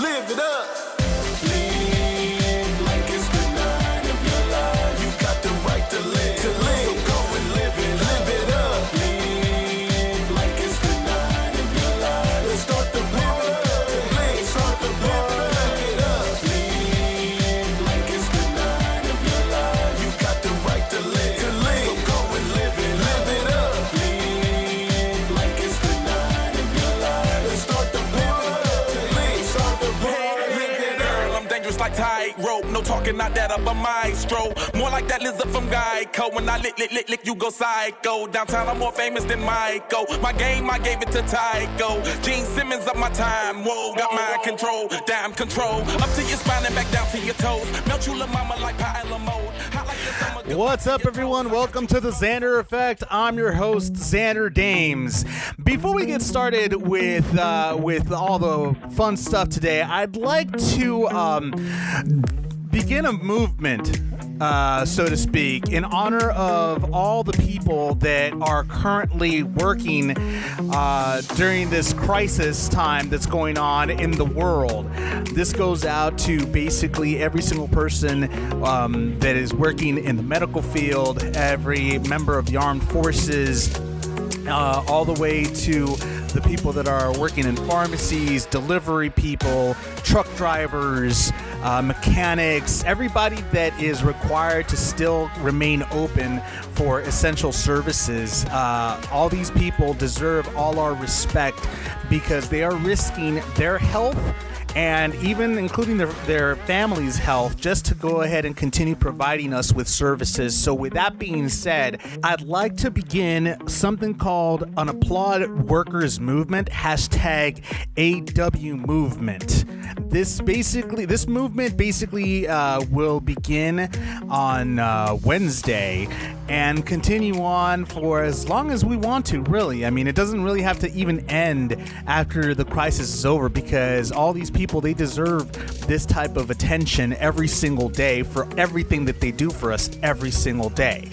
Live it up. Live like it's the night of your life. You got the right to live. So go and live it up. Live like it's the night of your life. Let's start the party. Start the party. Live it up. Live like it's the night of your life. You got the right to live. So go and live it up. Live like it's the night of your life. Let's start the party. Start the party. Live it up. I'm dangerous like tightrope. No talking, not that of a maestro. More like that lizard from Geico. When I lick, you go psycho. Downtown, I'm more famous than Michael. My game, I gave it to Tycho. Gene Simmons up my time. Whoa, got mind control. Damn control. Up to your spine and back down to your toes. Melt you, little mama, like pile of mold. Hot like the summer. What's up, everyone? Welcome to the Xander Effect. I'm your host, Xander Dames. Before we get started with all the fun stuff today, I'd like to begin a movement, so to speak, in honor of all the people that are currently working during this crisis time that's going on in the world. This goes out to basically every single person that is working in the medical field, every member of the armed forces, all the way to the people that are working in pharmacies, delivery people, truck drivers, mechanics, everybody that is required to still remain open for essential services. All these people deserve all our respect because they are risking their health and even including their family's health just to go ahead and continue providing us with services. So with that being said, I'd like to begin something called an Applaud Workers Movement, hashtag AW Movement. This movement basically will begin on Wednesday and continue on for as long as we want to, really. I mean, it doesn't really have to even end after the crisis is over because all these people, they deserve this type of attention every single day for everything that they do for us every single day.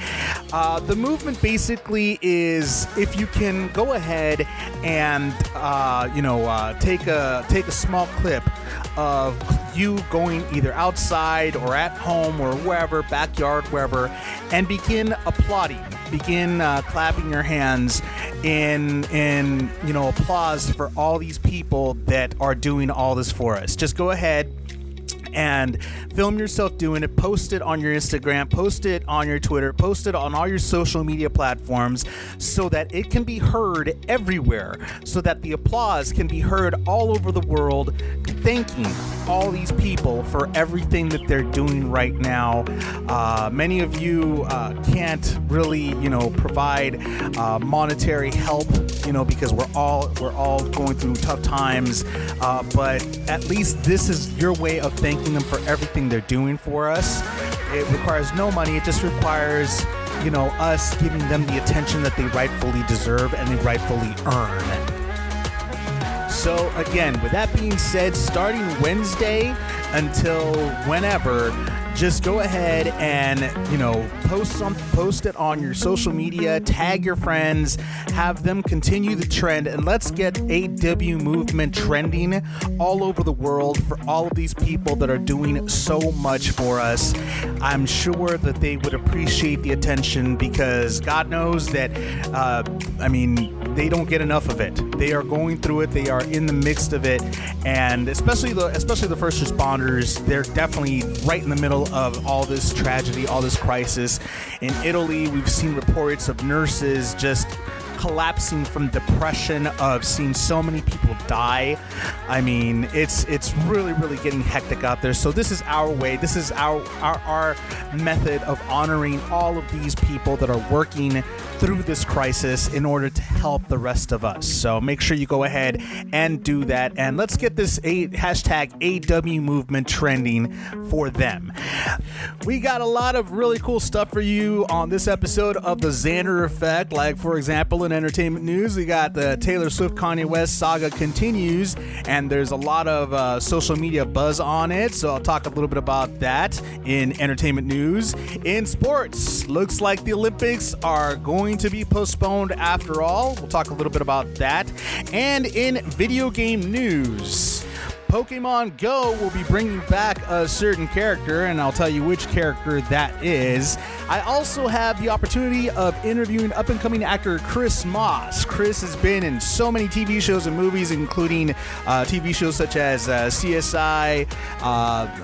The movement basically is if you can go ahead and take a small clip of you going either outside or at home or wherever, backyard, wherever, and begin applauding, clapping your hands in applause for all these people that are doing all this for us. Just go ahead and film yourself doing it, post it on your Instagram, post it on your Twitter, post it on all your social media platforms so that it can be heard everywhere, so that the applause can be heard all over the world, thanking all these people for everything that they're doing right now. Many of you can't really, provide monetary help, because we're all going through tough times, but at least this is your way of thanking them for everything they're doing for us. It requires no money. It just requires, us giving them the attention that they rightfully deserve and they rightfully earn. So again, with that being said, starting Wednesday until whenever, just go ahead and, post it on your social media, tag your friends, have them continue the trend, and let's get AW Movement trending all over the world for all of these people that are doing so much for us. I'm sure that they would appreciate the attention because God knows that, they don't get enough of it. They are going through it. They are in the midst of it, and especially the first responders, they're definitely right in the middle of all this tragedy, all this crisis. In Italy, we've seen reports of nurses just collapsing from depression of seeing so many people die. I mean, it's really, really getting hectic out there. So this is our way. This is our method of honoring all of these people that are working through this crisis in order to help the rest of us. So make sure you go ahead and do that. And let's get this hashtag AW movement trending for them. We got a lot of really cool stuff for you on this episode of the Xander Effect. Like, for example, in entertainment news, we got the Taylor Swift Kanye West saga continues, and there's a lot of social media buzz on it. So I'll talk a little bit about that in entertainment news. In sports, looks like the Olympics are going to be postponed after all. We'll talk a little bit about that. And in video game news, Pokemon Go will be bringing back a certain character, and I'll tell you which character that is. I also have the opportunity of interviewing up-and-coming actor Chris Moss. Chris has been in so many TV shows and movies, including TV shows such as CSI,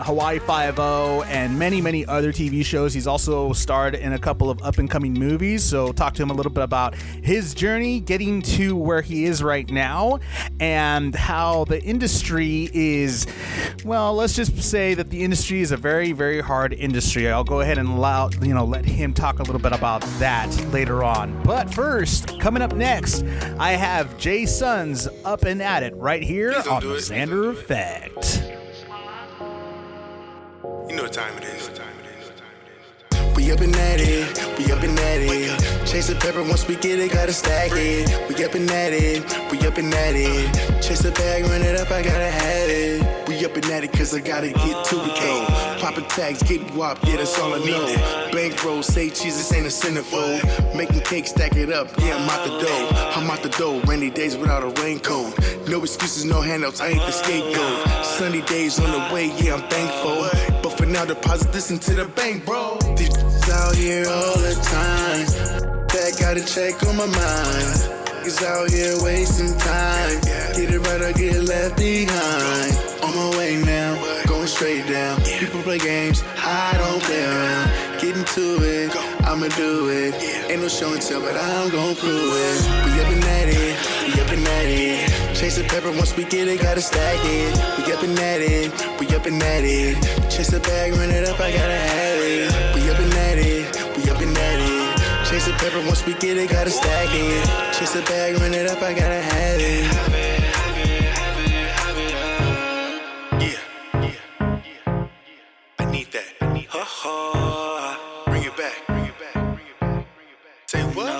Hawaii Five-0, and many, many other TV shows. He's also starred in a couple of up-and-coming movies, so talk to him a little bit about his journey getting to where he is right now, and how the industry is, well, let's just say that the industry is a very, very hard industry. I'll go ahead and let him talk a little bit about that later on. But first, coming up next, I have J-Sunn's Up and At It right here on the Xander Effect. You know what time it is. We up and at it, we up and at it. Chase the pepper, once we get it, gotta stack it. We up and at it, we up and at it. Chase the bag, run it up, I gotta have it. We up and at it, cause I gotta get to it, though. Poppin' tags, get wop, yeah, that's all I know. Bankroll, say cheese, this ain't a centerfold. Making cake, stack it up, yeah, I'm out the dough. I'm out the dough, rainy days without a raincoat. No excuses, no handouts, I ain't the scapegoat. Sunny days on the way, yeah, I'm thankful. But for now, deposit this into the bank, bro. These out here all the time. That got a check on my mind. Niggas out here wasting time. Get it right or get left behind. On my way now, going straight down. People play games, I don't play around. Getting to it, I'ma do it. Ain't no show and tell, but I'm gon' prove it. We up and at it, we up and at it. Chase the pepper, once we get it, gotta stack it. We up and at it, we up and at it. Chase the bag, run it up, I gotta have it. We up and at it, we up and at it. Chase the pepper, once we get it, gotta stack it. Chase the bag, run it up, I gotta have it. Yeah. I need that. Bring it back. Say what?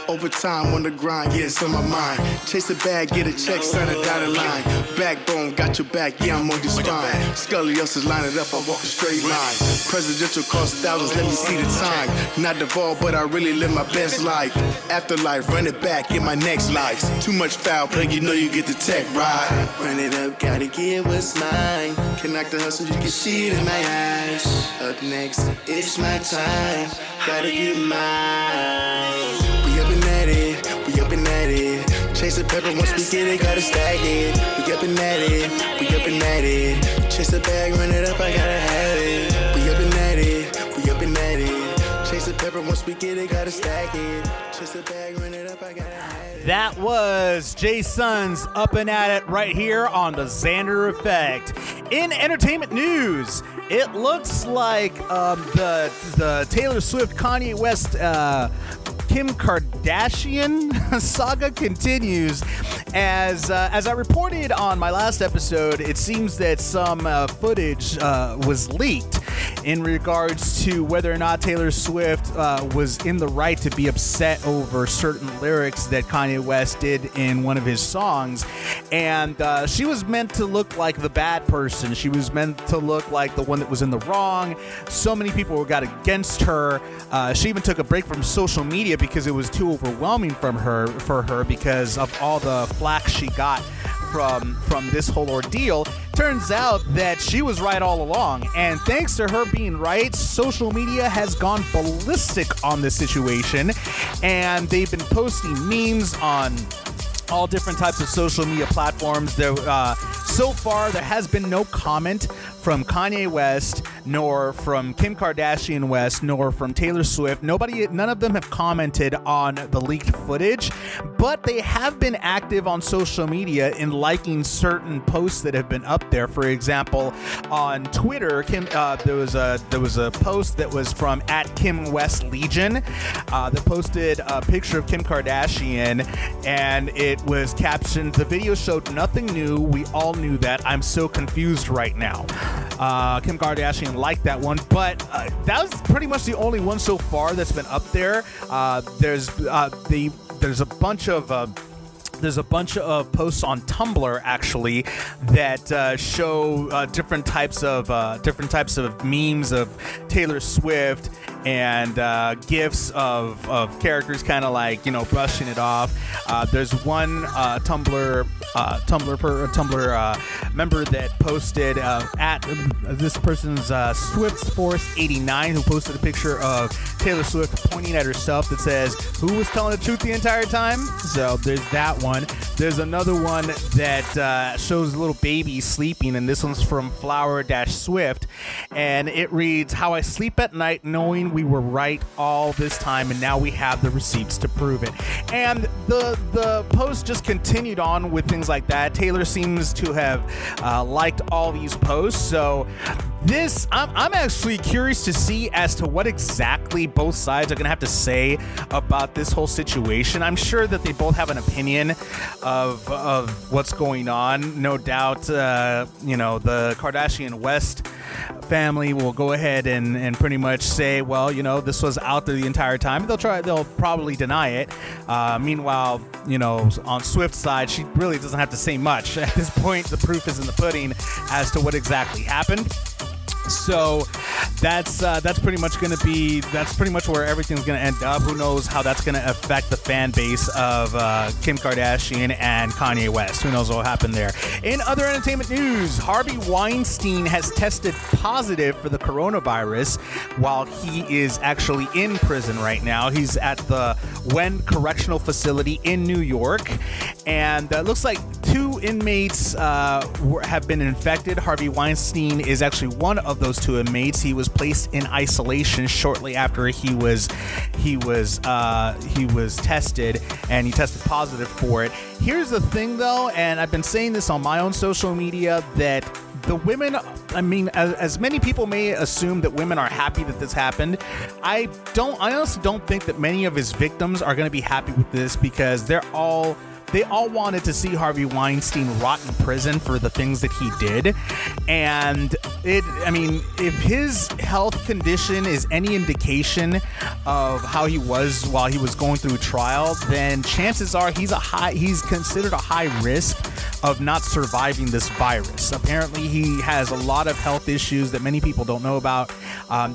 Overtime on the grind, yeah, it's on my mind. Chase a bag, get a check, sign a dotted line. Backbone, got your back, yeah, I'm on your spine. Scoliosis, line it up, I walk a straight line. Presidential cost thousands, let me see the time. Not devolved, but I really live my best life. Afterlife, run it back in my next life. Too much foul play, you know you get the tech right. Run it up, gotta get what's mine. Can knock the hustle, you can see it in my eyes. Up next, it's my time. Gotta get mine. We up and at it, we up and at it. Chase the pepper, once we get it, gotta stack it. We up and at it, we up and at it. Chase the bag, run it up, I gotta have it. We up and at it, we up and at it. Chase the pepper, once we get it, gotta stack it. Chase the bag, run it up, I gotta have it. That was J-Sunn's Up and At It right here on the Xander Effect. In entertainment news, it looks like the Taylor Swift, Kanye West, Kim Kardashian saga continues. As I reported on my last episode, it seems that some footage was leaked in regards to whether or not Taylor Swift was in the right to be upset over certain lyrics that Kanye West did in one of his songs. And she was meant to look like the bad person. She was meant to look like the one that was in the wrong. So many people got against her. She even took a break from social media because it was too overwhelming for her because of all the flack she got from this whole ordeal. Turns out that she was right all along, and thanks to her being right, social media has gone ballistic on this situation, and they've been posting memes on all different types of social media platforms. So far, there has been no comment from Kanye West, nor from Kim Kardashian West, nor from Taylor Swift. None of them have commented on the leaked footage, but they have been active on social media in liking certain posts that have been up there. For example, on Twitter, there was a post that was from @KimWestLegion that posted a picture of Kim Kardashian, and it was captioned, "The video showed nothing new. We all knew that. I'm so confused right now." Kim Kardashian liked that one, but that was pretty much the only one so far that's been up there. There's a bunch of posts on Tumblr actually that show different types of memes of Taylor Swift and gifs of characters kind of like, brushing it off. There's one Tumblr member that posted at this person's Swift's Force 89, who posted a picture of Taylor Swift pointing at herself that says, "Who was telling the truth the entire time?" So there's that one. There's another one that shows a little baby sleeping, and this one's from Flower-Swift, and it reads, "How I sleep at night knowing we were right all this time, and now we have the receipts to prove it." And the post just continued on with things like that. Taylor seems to have liked all these posts, so I'm actually curious to see as to what exactly both sides are going to have to say about this whole situation. I'm sure that they both have an opinion of what's going on. No doubt, the Kardashian West family will go ahead and pretty much say, well, this was out there the entire time. They'll probably deny it. Meanwhile, on Swift's side, she really doesn't have to say much. At this point, the proof is in the pudding as to what exactly happened. So that's pretty much where everything's going to end up. Who knows how that's going to affect the fan base of Kim Kardashian and Kanye West. Who knows what will happen there. In other entertainment news, Harvey Weinstein has tested positive for the coronavirus while he is actually in prison right now. He's at the Wen Correctional Facility in New York, and it looks like 2 inmates have been infected. Harvey Weinstein is actually one of those 2 inmates. He was placed in isolation shortly after he was tested, and he tested positive for it. Here's the thing, though, and I've been saying this on my own social media, that the women, as many people may assume that women are happy that this happened, I honestly don't think that many of his victims are going to be happy with this, because they all wanted to see Harvey Weinstein rot in prison for the things that he did. And if his health condition is any indication of how he was while he was going through trial, then chances are he's considered a high risk of not surviving this virus. Apparently, he has a lot of health issues that many people don't know about.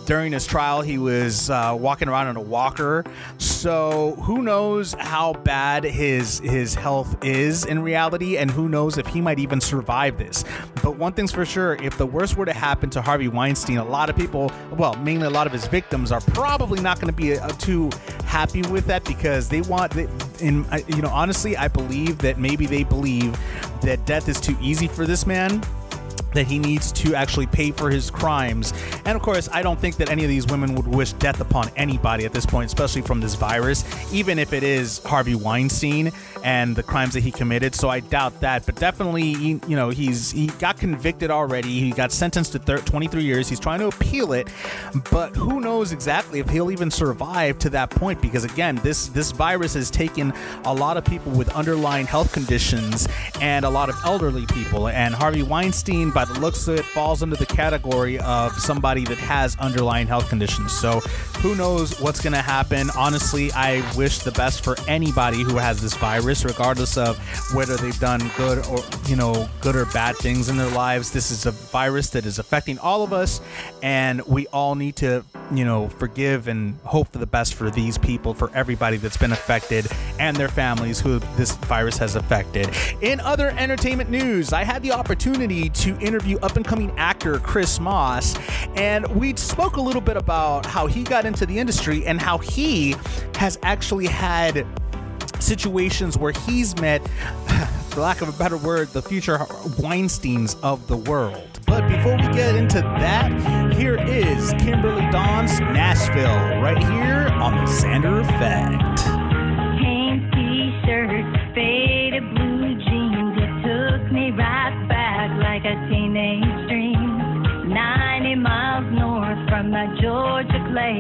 During his trial, he was walking around in a walker. So who knows how bad his health is in reality, and who knows if he might even survive this. But one thing's for sure, if the worst were to happen to Harvey Weinstein, a lot of people, well, mainly a lot of his victims, are probably not going to be too happy with that, because honestly, I believe that maybe they believe that death is too easy for this man, that he needs to actually pay for his crimes. And of course, I don't think that any of these women would wish death upon anybody at this point, especially from this virus, even if it is Harvey Weinstein and the crimes that he committed. So I doubt that. But definitely, he got convicted already. He got sentenced to 23 years. He's trying to appeal it, but who knows exactly if he'll even survive to that point, because again, this virus has taken a lot of people with underlying health conditions and a lot of elderly people. And Harvey Weinstein, by the looks of it, falls under the category of somebody that has underlying health conditions. So who knows what's going to happen. Honestly, I wish the best for anybody who has this virus, regardless of whether they've done good or bad things in their lives. This is a virus that is affecting all of us, and we all need to, forgive and hope for the best for these people, for everybody that's been affected and their families who this virus has affected. In other entertainment news, I had the opportunity to interview up-and-coming actor Chris Moss, and we spoke a little bit about how he got into the industry and how he has actually had situations where he's met, for lack of a better word, the future Weinsteins of the world. But before we get into that, here is Kimberly Dawn's Nashville, right here on the Xander Effect. Pink t-shirts, faded blue jeans, it took me right back like a teenage dream. 90 miles north from the Georgia clay,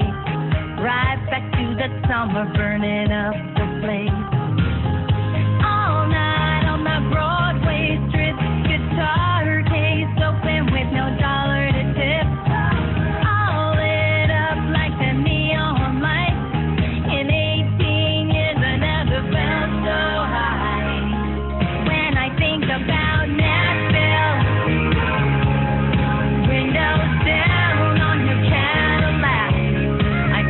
right back to the summer, burning up the place. All night on the Broadway strip, guitar case open with no dollar to tip. All lit up like the neon lights. In 18 years I never felt so high. When I think about Nashville, windows down on your Cadillac, I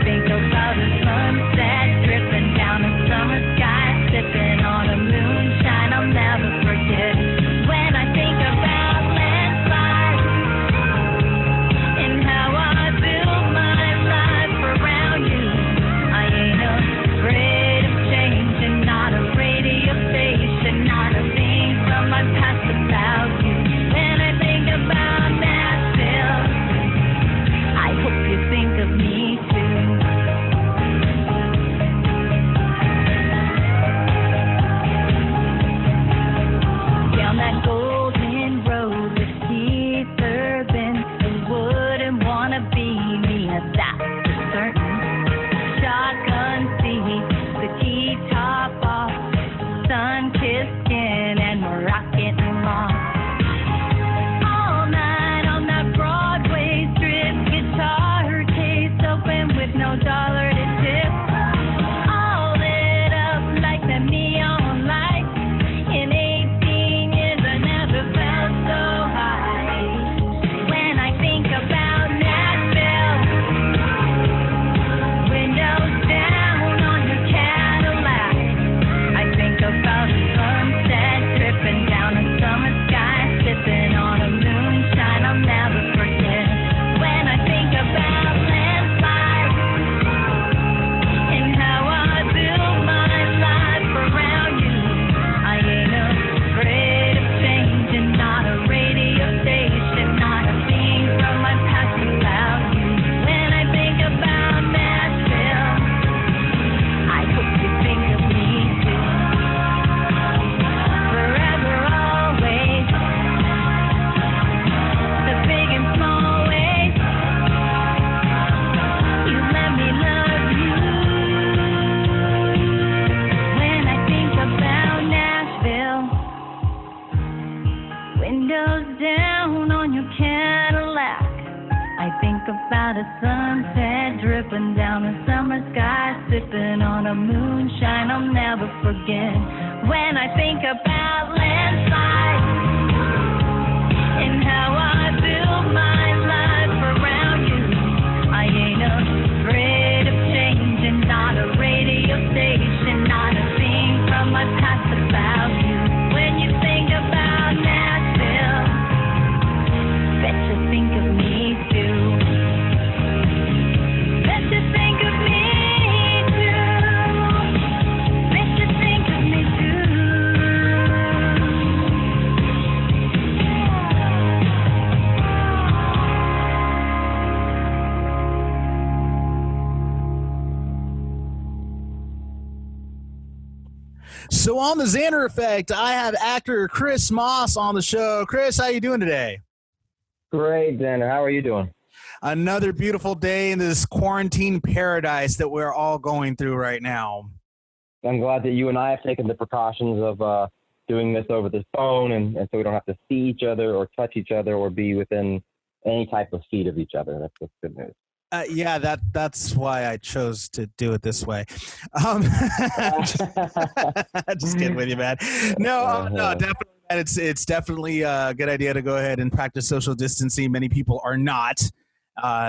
new Cadillac. I think about a sunset dripping down a summer sky, sipping on a moonshine I'll never forget. When I think about landslides and how I built my life around you, I ain't afraid of change, and not a radio station, not a thing from my past about you. When you think about Nashville, bet you think of me too. Bet you think of me too. Bet you think of me too. So on the Xander Effect, I have actor Chris Moss on the show. Chris, how you doing today? Great, Xander. How are you doing? Another beautiful day in this quarantine paradise that we're all going through right now. I'm glad that you and I have taken the precautions of doing this over the phone, and so we don't have to see each other or touch each other or be within any type of feet of each other. That's good news. Yeah, that's why I chose to do it this way. Just kidding with you, man. No, definitely. It's definitely a good idea to go ahead and practice social distancing. Many people are not,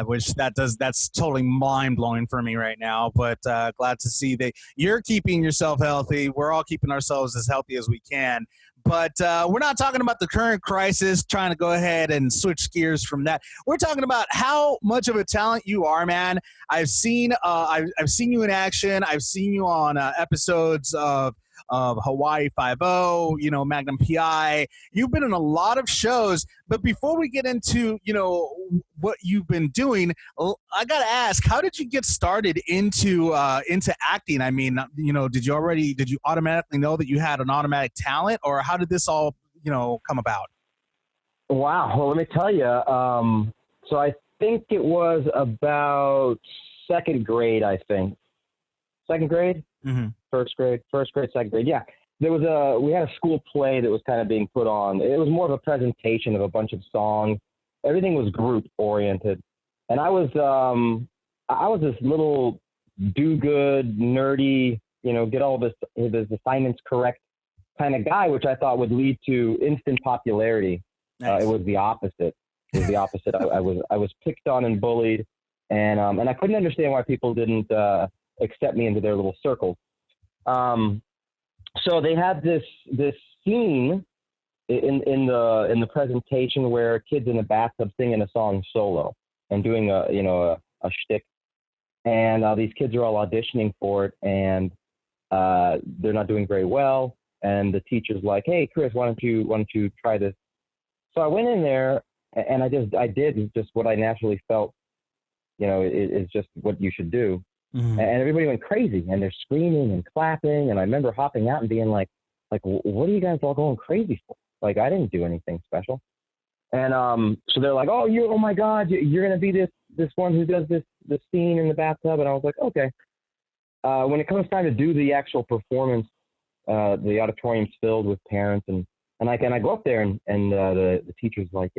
which that's totally mind blowing for me right now. But glad to see that you're keeping yourself healthy. We're all keeping ourselves as healthy as we can. But we're not talking about the current crisis, trying to go ahead and switch gears from that. We're talking about how much of a talent you are, man. I've seen you in action. I've seen you on episodes of Hawaii Five-0, Magnum PI. You've been in a lot of shows. But before we get into, what you've been doing, I got to ask, how did you get started into acting? I mean, did you automatically know that you had an automatic talent, or how did this all, come about? Wow. Well, let me tell you. So I think it was about second grade, Second grade? Mm-hmm. First grade, second grade. Yeah. We had a school play that was kind of being put on. It was more of a presentation of a bunch of songs. Everything was group oriented. And I was this little do-good, nerdy, get all his assignments correct kind of guy, which I thought would lead to instant popularity. Nice. It was the opposite. I was picked on and bullied, and I couldn't understand why people didn't accept me into their little circles. So they had this scene in the presentation where kids in the bathtub singing a song solo and doing a shtick, and these kids are all auditioning for it, and they're not doing very well, and the teacher's like, "Hey, Chris, why don't you try this?" So I went in there, and I did just what I naturally felt, is just what you should do. Mm-hmm. And everybody went crazy, and they're screaming and clapping, and I remember hopping out and being like, what are you guys all going crazy for? Like, I didn't do anything special. And so they're like, oh my God, you're gonna be this one who does this scene in the bathtub. And I was like, okay. When it comes time to do the actual performance, the auditorium's filled with parents, and I go up there, and the teacher's like,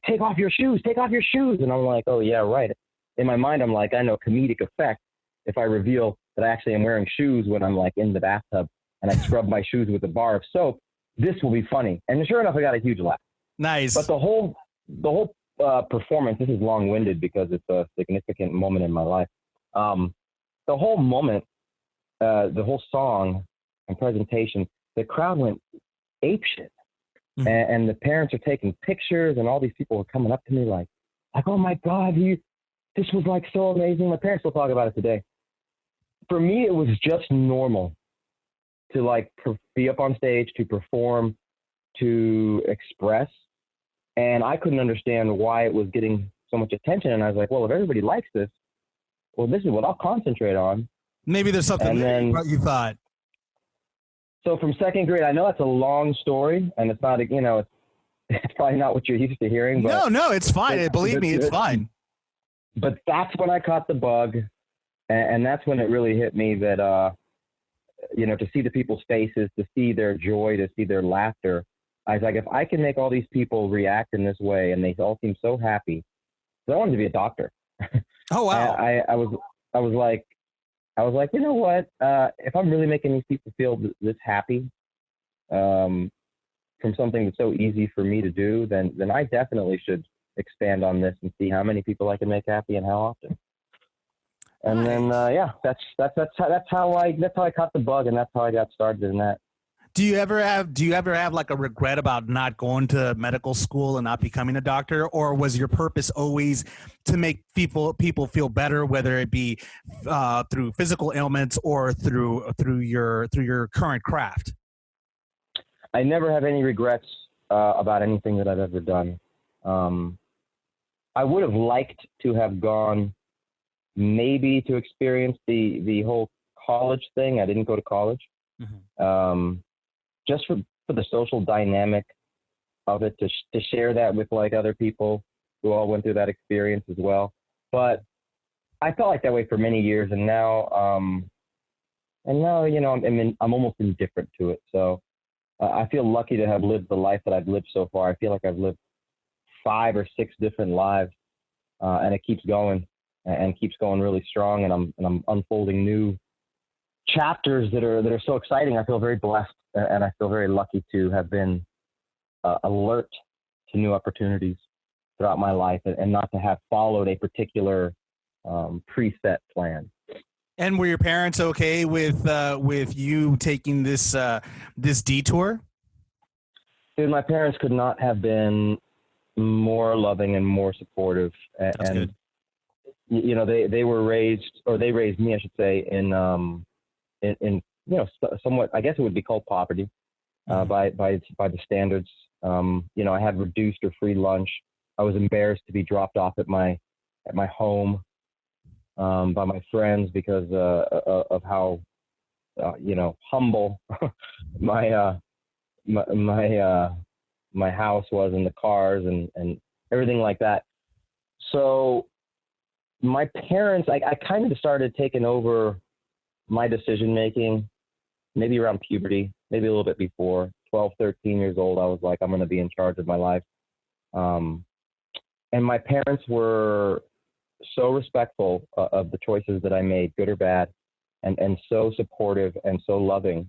take off your shoes, and I'm like, oh yeah, right. In my mind, I'm like, I know, comedic effect. If I reveal that I actually am wearing shoes when I'm like in the bathtub and I scrub my shoes with a bar of soap, this will be funny. And sure enough, I got a huge laugh. Nice. But the whole performance, this is long-winded because it's a significant moment in my life. The whole moment, the whole song and presentation, the crowd went apeshit. Mm-hmm. And the parents are taking pictures, and all these people were coming up to me like, oh my God, this was like so amazing. My parents still talk about it today. For me, it was just normal to like be up on stage, to perform, to express. And I couldn't understand why it was getting so much attention. And I was like, well, if everybody likes this, well, this is what I'll concentrate on. Maybe there's something that you thought. So from second grade, I know that's a long story, and it's not, it's probably not what you're used to hearing. But No, it's fine. Believe me, it's fine. But that's when I caught the bug. And that's when it really hit me that, to see the people's faces, to see their joy, to see their laughter, I was like, if I can make all these people react in this way and they all seem so happy, 'cause I wanted to be a doctor. Oh, wow. I was like, you know what? If I'm really making these people feel this happy, from something that's so easy for me to do, then I definitely should expand on this and see how many people I can make happy and how often. And then, that's how I caught the bug, and that's how I got started in that. Do you ever have like a regret about not going to medical school and not becoming a doctor, or was your purpose always to make people feel better, whether it be through physical ailments or through your current craft? I never have any regrets about anything that I've ever done. I would have liked to have gone maybe to experience the whole college thing. I didn't go to college. Mm-hmm. Just for the social dynamic of it, to share that with like other people who all went through that experience as well. But I felt like that way for many years, and now you know, I'm almost indifferent to it. So I feel lucky to have lived the life that I've lived so far. I feel like I've lived 5 or 6 different lives, and it keeps going and keeps going really strong. And I'm unfolding new chapters that are so exciting. I feel very blessed, and I feel very lucky to have been alert to new opportunities throughout my life, and not to have followed a particular preset plan. And were your parents okay with you taking this detour? Dude, my parents could not have been more loving and more supportive. That's and good. You know, they raised me, I should say, in you know, somewhat, I guess it would be called poverty, by the standards. You know, I had reduced or free lunch. I was embarrassed to be dropped off at my home by my friends because of how you know, humble my house was, and the cars and everything like that. So my parents, I kind of started taking over my decision making maybe around puberty, maybe a little bit before. 12, 13 years old, I was like, I'm going to be in charge of my life. And my parents were so respectful of the choices that I made, good or bad, and so supportive and so loving.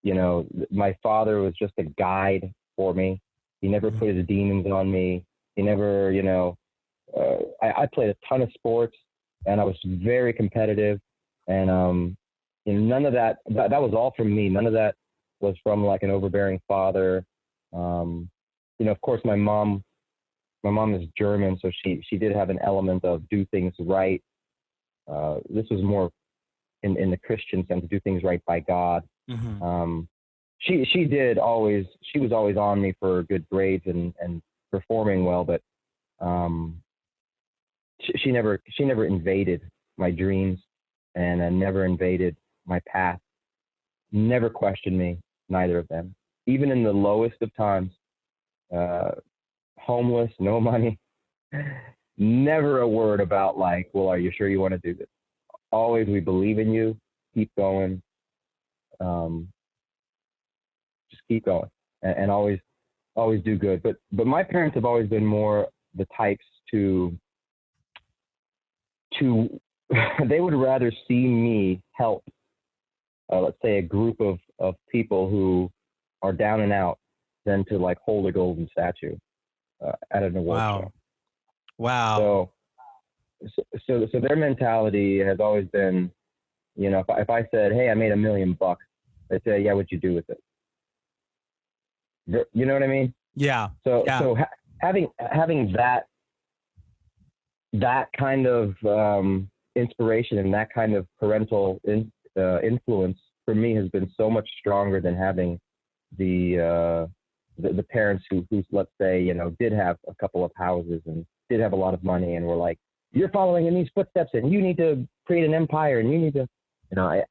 You know, my father was just a guide for me. He never put his demons on me. He never, you know, I played a ton of sports, and I was very competitive. And, you know, none of that was all from me. None of that was from like an overbearing father. You know, of course, my mom is German, so she did have an element of do things right. This was more in the Christian sense, do things right by God. Mm-hmm. She was always on me for good grades and performing well, but she never invaded my dreams, and never invaded my path. Never questioned me, neither of them. Even in the lowest of times, homeless, no money, never a word about like, well, are you sure you want to do this? Always, we believe in you, keep going, just keep going, and always do good. But my parents have always been more the types to they would rather see me help, let's say, a group of people who are down and out than to like hold a golden statue at an award show. Wow. So their mentality has always been, you know, if I said, hey, I made $1 million, they'd say, yeah, what'd you do with it? You know what I mean? Yeah. So having that kind of inspiration and that kind of parental influence for me has been so much stronger than having the parents who let's say, you know, did have a couple of houses and did have a lot of money and were like, you're following in these footsteps and you need to create an empire and you need to, you know,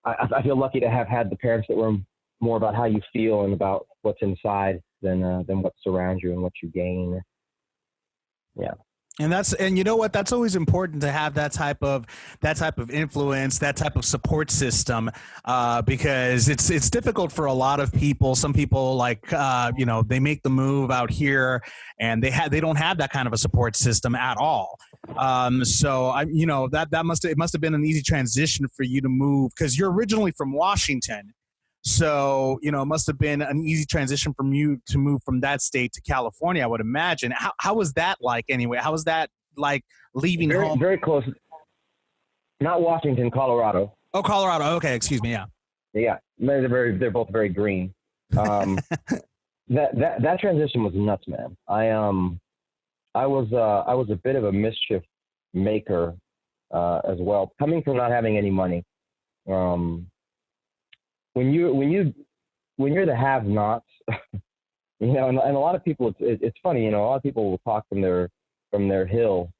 I feel lucky to have had the parents that were more about how you feel and about what's inside than what surrounds you and what you gain. Yeah. And you know what? That's always important to have that type of influence, that type of support system, because it's difficult for a lot of people. Some people they make the move out here and they don't have that kind of a support system at all. So that must have been an easy transition for you to move because you're originally from Washington. So, it must have been an easy transition from you to move from that state to California, I would imagine. How was that like anyway? How was that like leaving home? Very close. Not Washington, Colorado. Oh, Colorado. Okay. Excuse me. Yeah. Yeah. They're both very green. That transition was nuts, man. I was a bit of a mischief maker, as well. Coming from not having any money, when you're the have-nots, and a lot of people, it's funny, a lot of people will talk from their hill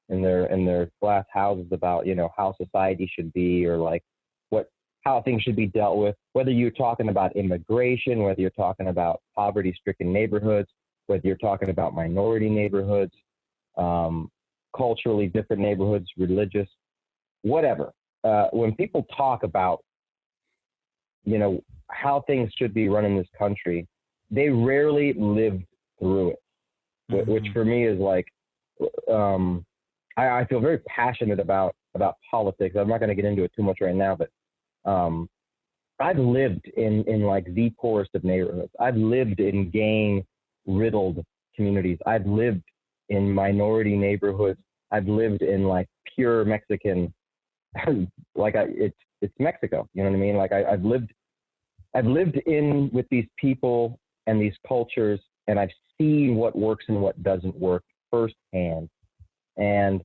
in their glass houses about, how society should be or like how things should be dealt with, whether you're talking about immigration, whether you're talking about poverty-stricken neighborhoods, whether you're talking about minority neighborhoods, culturally different neighborhoods, religious, whatever. When people talk about how things should be run in this country, they rarely lived through it, which for me is like, I feel very passionate about politics. I'm not going to get into it too much right now, but I've lived in like the poorest of neighborhoods. I've lived in gang riddled communities. I've lived in minority neighborhoods. I've lived in like pure Mexican, it's Mexico. You know what I mean? Like I've lived in with these people and these cultures, and I've seen what works and what doesn't work firsthand. And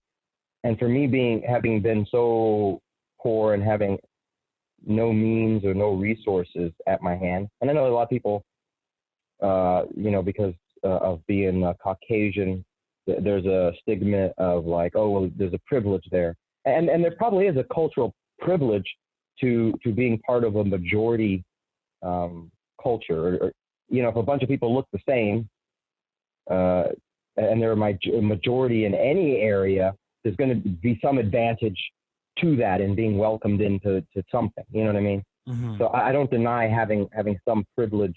for me having been so poor and having no means or no resources at my hand, and I know a lot of people, because of being Caucasian, there's a stigma of like, oh, well, there's a privilege there. And there probably is a cultural privilege to being part of a majority culture. Or, if a bunch of people look the same, and they're a majority in any area, there's going to be some advantage to that in being welcomed into something. You know what I mean? Mm-hmm. So I don't deny having some privilege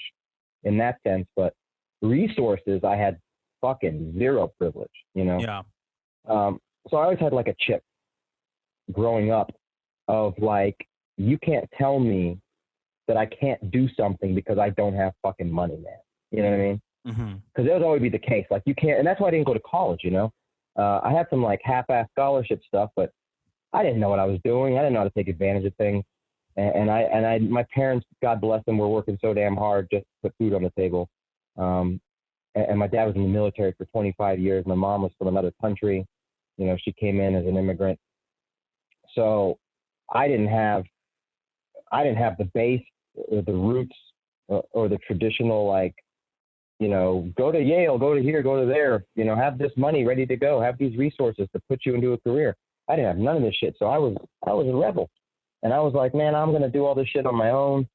in that sense, but resources, I had fucking zero privilege. Yeah. So I always had like a chip growing up of like, you can't tell me that I can't do something because I don't have fucking money, man. You know what I mean? Because that would always be the case. Like you can't, and that's why I didn't go to college, I had some like half-ass scholarship stuff, but I didn't know what I was doing. I didn't know how to take advantage of things. And my parents, God bless them, were working so damn hard just to put food on the table. And my dad was in the military for 25 years. My mom was from another country. She came in as an immigrant. So I didn't have the base or the roots or the traditional, like, go to Yale, go to here, go to there, have this money ready to go, have these resources to put you into a career. I didn't have none of this shit. So I was a rebel. And I was like, man, I'm going to do all this shit on my own.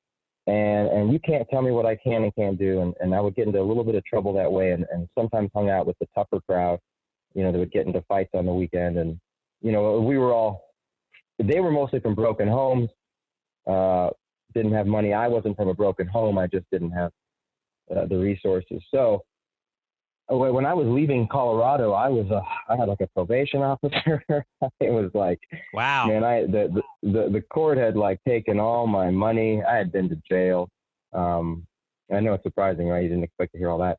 And you can't tell me what I can and can't do. And I would get into a little bit of trouble that way. And sometimes hung out with the tougher crowd, that would get into fights on the weekend. And, they were mostly from broken homes, didn't have money. I wasn't from a broken home. I just didn't have the resources. So when I was leaving Colorado, I had like a probation officer. It was like, wow, man, the court had like taken all my money. I had been to jail. I know it's surprising, right? You didn't expect to hear all that.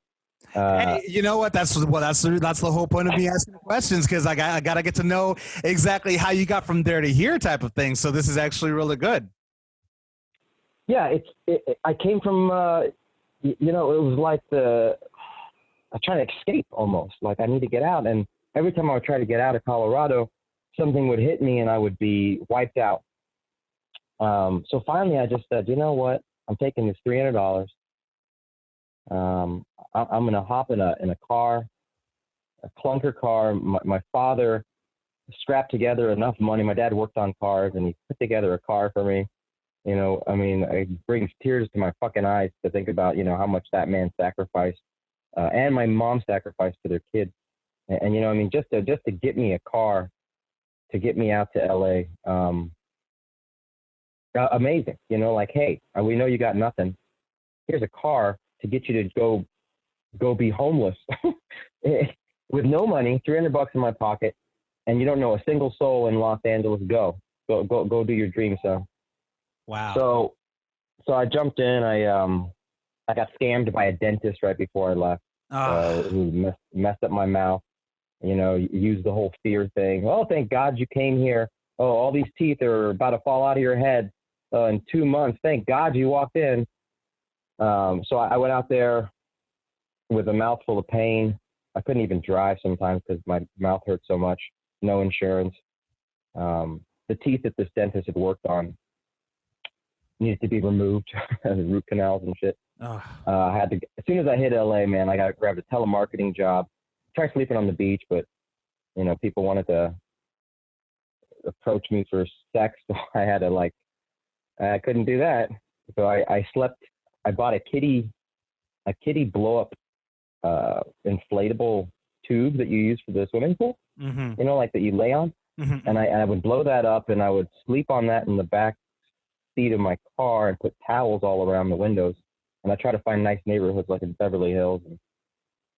Hey, you know what? That's the whole point of me asking questions, because I gotta get to know exactly how you got from there to here, type of thing. So this is actually really good. Yeah, I came from, it was like I'm trying to escape almost. Like I need to get out, and every time I would try to get out of Colorado, something would hit me and I would be wiped out. So finally, I just said, you know what? I'm taking this $300. I'm going to hop in a car, a clunker car. My father scrapped together enough money. My dad worked on cars, and he put together a car for me. It brings tears to my fucking eyes to think about, how much that man sacrificed, and my mom sacrificed to their kids. And you know, I mean, just to get me a car, to get me out to LA, amazing. You know, like, hey, we know you got nothing. Here's a car to get you to go be homeless with no money, $300 in my pocket, and you don't know a single soul in Los Angeles. Go do your dream, son. Wow. So I jumped in. I got scammed by a dentist right before I left. Who messed up my mouth. You know, used the whole fear thing. Oh, thank God you came here. Oh, all these teeth are about to fall out of your head in 2 months. Thank God you walked in. So I went out there with a mouth full of pain. I couldn't even drive sometimes because my mouth hurt so much. No insurance. The teeth that this dentist had worked on needed to be removed, the root canals and shit. I had to, as soon as I hit LA, man, I grabbed a telemarketing job. Tried sleeping on the beach, but you know, people wanted to approach me for sex, so I had to I couldn't do that. So I bought a kitty blow up inflatable tube that you use for the swimming pool. Mm-hmm. You know, like that you lay on. Mm-hmm. And I would blow that up, and I would sleep on that in the back seat of my car and put towels all around the windows. And I try to find nice neighborhoods like in Beverly Hills.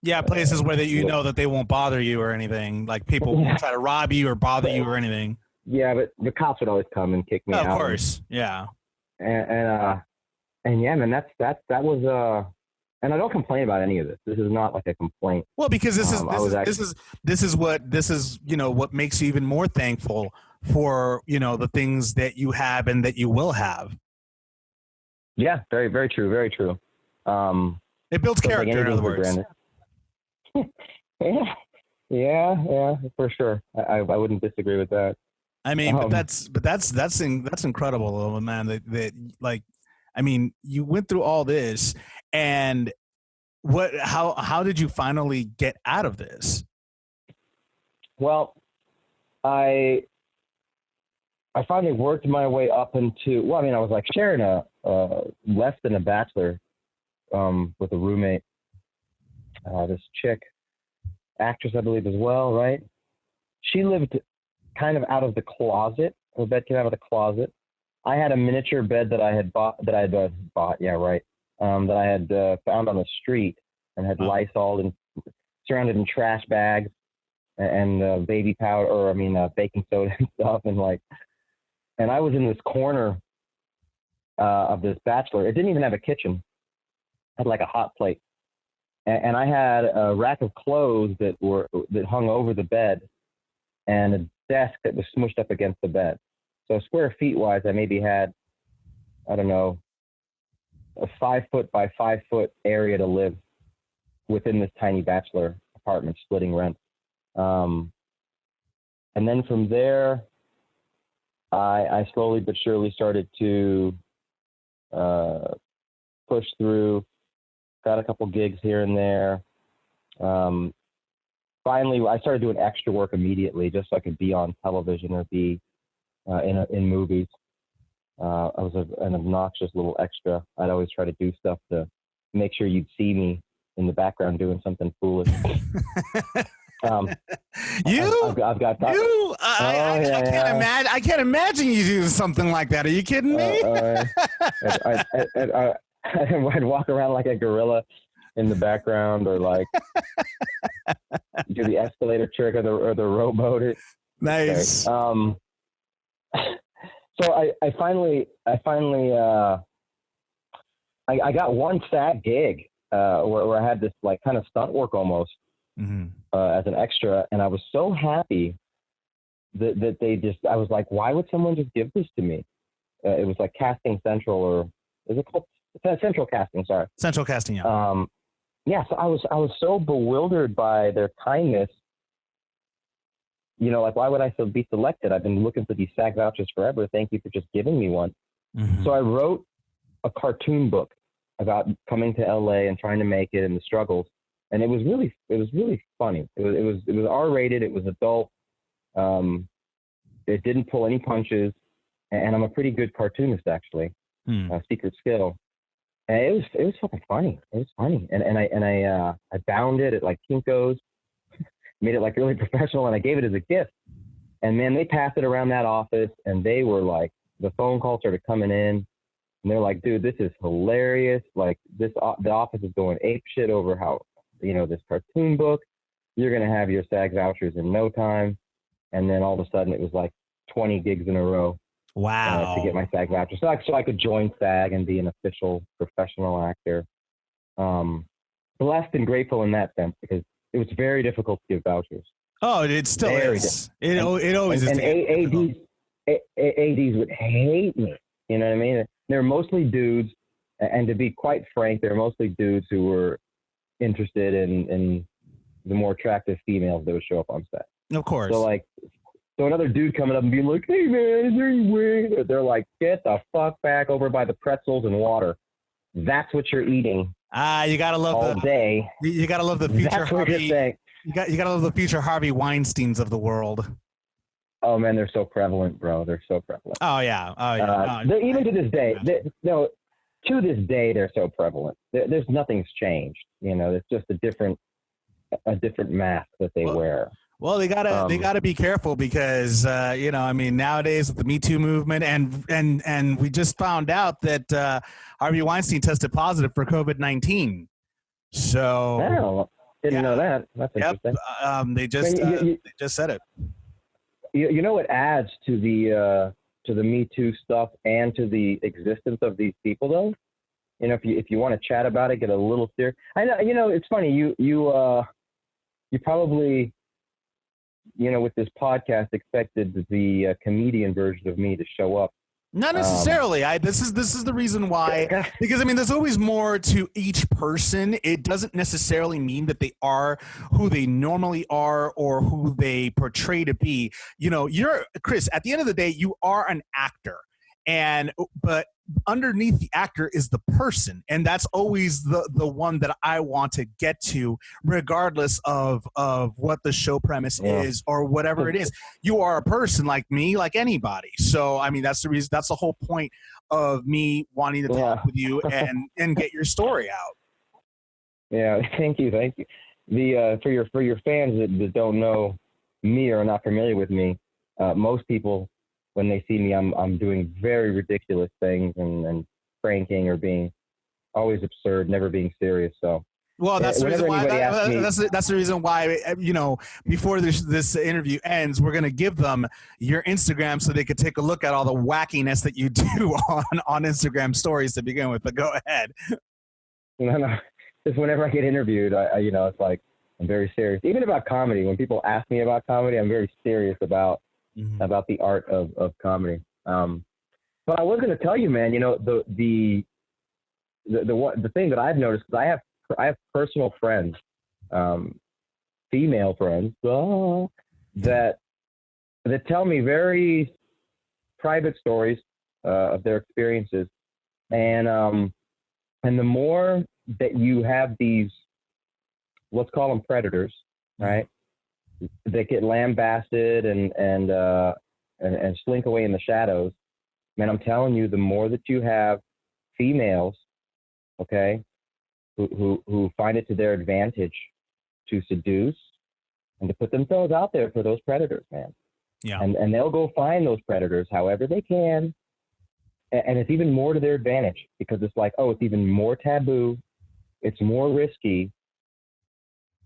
Yeah, places where you know that they won't bother you or anything. Like people won't try to rob you or bother you or anything. Yeah, but the cops would always come and kick me out. Of course, yeah. And yeah, man, that was and I don't complain about any of this. This is not like a complaint. Well, because this is what makes you even more thankful for, you know, the things that you have and that you will have. Yeah, very, very true, very true. It builds character, in other words. Yeah, for sure. I wouldn't disagree with that. I mean, but that's incredible, man. That like, I mean, you went through all this, and how did you finally get out of this? Well, I finally worked my way up into. Well, I mean, I was like sharing a less than a bachelor with a roommate. This chick, actress, I believe, as well, right? She lived kind of out of the closet. Her bed came out of the closet. I had a miniature bed that I had that I had found on the street and had Lysol and surrounded in trash bags and baby powder, or baking soda and stuff, and I was in this corner of this bachelor. It didn't even have a kitchen. It had like a hot plate. And I had a rack of clothes that hung over the bed, and a desk that was smushed up against the bed. So square feet wise, I maybe had, I don't know, a 5 foot by 5 foot area to live within this tiny bachelor apartment, splitting rent. And then from there, I slowly but surely started to push through. Got a couple gigs here and there. Finally, I started doing extra work immediately just so I could be on television or be in movies. I was an obnoxious little extra. I'd always try to do stuff to make sure you'd see me in the background doing something foolish. I can't imagine you do something like that. Are you kidding me? I'd walk around like a gorilla in the background, or do the escalator trick or the rowboat. Nice. Okay. So I finally got one fat gig where I had this kind of stunt work almost as an extra, and I was so happy that they just. I was like, why would someone just give this to me? It was like Casting Central, or is it called Central Casting? Sorry, Central Casting. Yeah. Yeah. So I was so bewildered by their kindness. You know, why would I be selected? I've been looking for these SAG vouchers forever. Thank you for just giving me one. Mm-hmm. So I wrote a cartoon book about coming to LA and trying to make it and the struggles. And it was really funny. It was R-rated. It was adult. It didn't pull any punches. And I'm a pretty good cartoonist, actually. Secret skill. And it was fucking funny. It was funny. And I bound it at Kinko's. made it like really professional, and I gave it as a gift. And man, they passed it around that office, and they were like, the phone calls started coming in, and they're like, dude, this is hilarious. Like the office is going ape shit over how, this cartoon book, you're going to have your SAG vouchers in no time. And then all of a sudden it was like 20 gigs in a row. Wow. To get my SAG voucher. So I could join SAG and be an official professional actor. Blessed and grateful in that sense, because it was very difficult to give vouchers. Oh, it still is. It always is. And ADs would hate me. You know what I mean? They're mostly dudes. And to be quite frank, they're mostly dudes who were interested in the more attractive females that would show up on set. Of course. So another dude coming up and being like, hey man, is there any way? They're like, get the fuck back over by the pretzels and water. That's what you're eating. You gotta love all day. You gotta love the future That's what Harvey. you're saying. You gotta love the future Harvey Weinsteins of the world. Oh man, they're so prevalent, bro. They're so prevalent. Oh yeah. Even to this day, to this day, they're so prevalent. There's nothing's changed. It's just a different mask that they wear. Well, they gotta be careful because nowadays with the Me Too movement and we just found out that Harvey Weinstein tested positive for COVID-19. So didn't know that. That's interesting. They just said it. You know what adds to the Me Too stuff and to the existence of these people though? If you want to chat about it, get a little serious. I know. It's funny. You probably, with this podcast, expected the comedian version of me to show up. Not necessarily. This is the reason why. Because there's always more to each person. It doesn't necessarily mean that they are who they normally are or who they portray to be. You're Chris. At the end of the day, you are an actor, but underneath the actor is the person, and that's always the one that I want to get to, regardless of what the show premise is or whatever it is. You are a person like me, like anybody. So that's the reason. That's the whole point of me wanting to talk with you and get your story out. Yeah, thank you. The for your fans that don't know me or are not familiar with me, most people, when they see me, I'm doing very ridiculous things and pranking or being always absurd, never being serious. So, well, that's the reason why. That's the reason why. Before this interview ends, we're gonna give them your Instagram so they could take a look at all the wackiness that you do on Instagram stories to begin with. But go ahead. No. Just whenever I get interviewed, it's like I'm very serious. Even about comedy, when people ask me about comedy, I'm very serious about the art of comedy. But I was going to tell you, man, the thing that I've noticed, because I have personal friends, female friends, that tell me very private stories of their experiences. And the more that you have these, let's call them predators, right? That get lambasted and slink away in the shadows. Man, I'm telling you, the more that you have females, okay, who find it to their advantage to seduce and to put themselves out there for those predators, man. Yeah. And they'll go find those predators however they can. And it's even more to their advantage because it's like, it's even more taboo. It's more risky.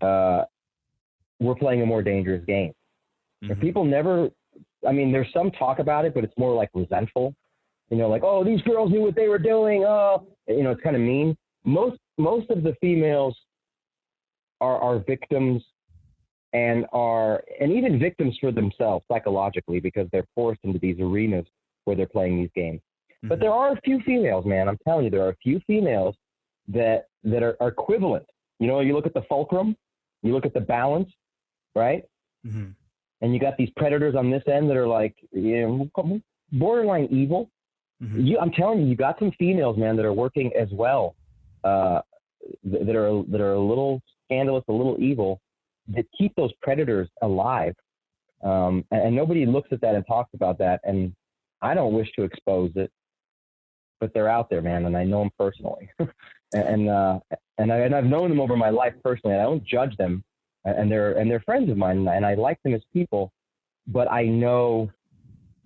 We're playing a more dangerous game. If people never, there's some talk about it, but it's more like resentful. Like, these girls knew what they were doing. It's kind of mean. Most of the females are victims and even victims for themselves psychologically because they're forced into these arenas where they're playing these games. But there are a few females, man. I'm telling you, there are a few females that are equivalent. You look at the fulcrum, you look at the balance, right? And you got these predators on this end that are like, borderline evil. I'm telling you got some females, man, that are working as well, that are a little scandalous, a little evil, that keep those predators alive. And nobody looks at that and talks about that. And I don't wish to expose it, but they're out there, man, and I know them personally. and I've known them over my life personally, and I don't judge them. and they're friends of mine, and I like them as people, but I know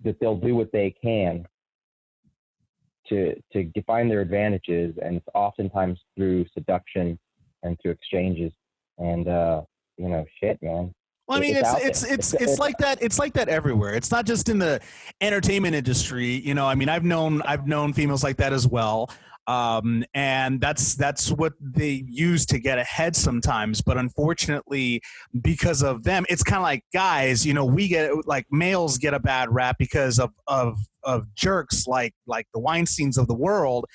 that they'll do what they can to define their advantages, and it's oftentimes through seduction and through exchanges, and shit, man. Well, I mean, it's like that. It's like that everywhere. It's not just in the entertainment industry. I mean, I've known females like that as well. And that's what they use to get ahead sometimes. But unfortunately, because of them, it's kind of like guys, we get like males get a bad rap because of jerks like the Weinsteins of the world,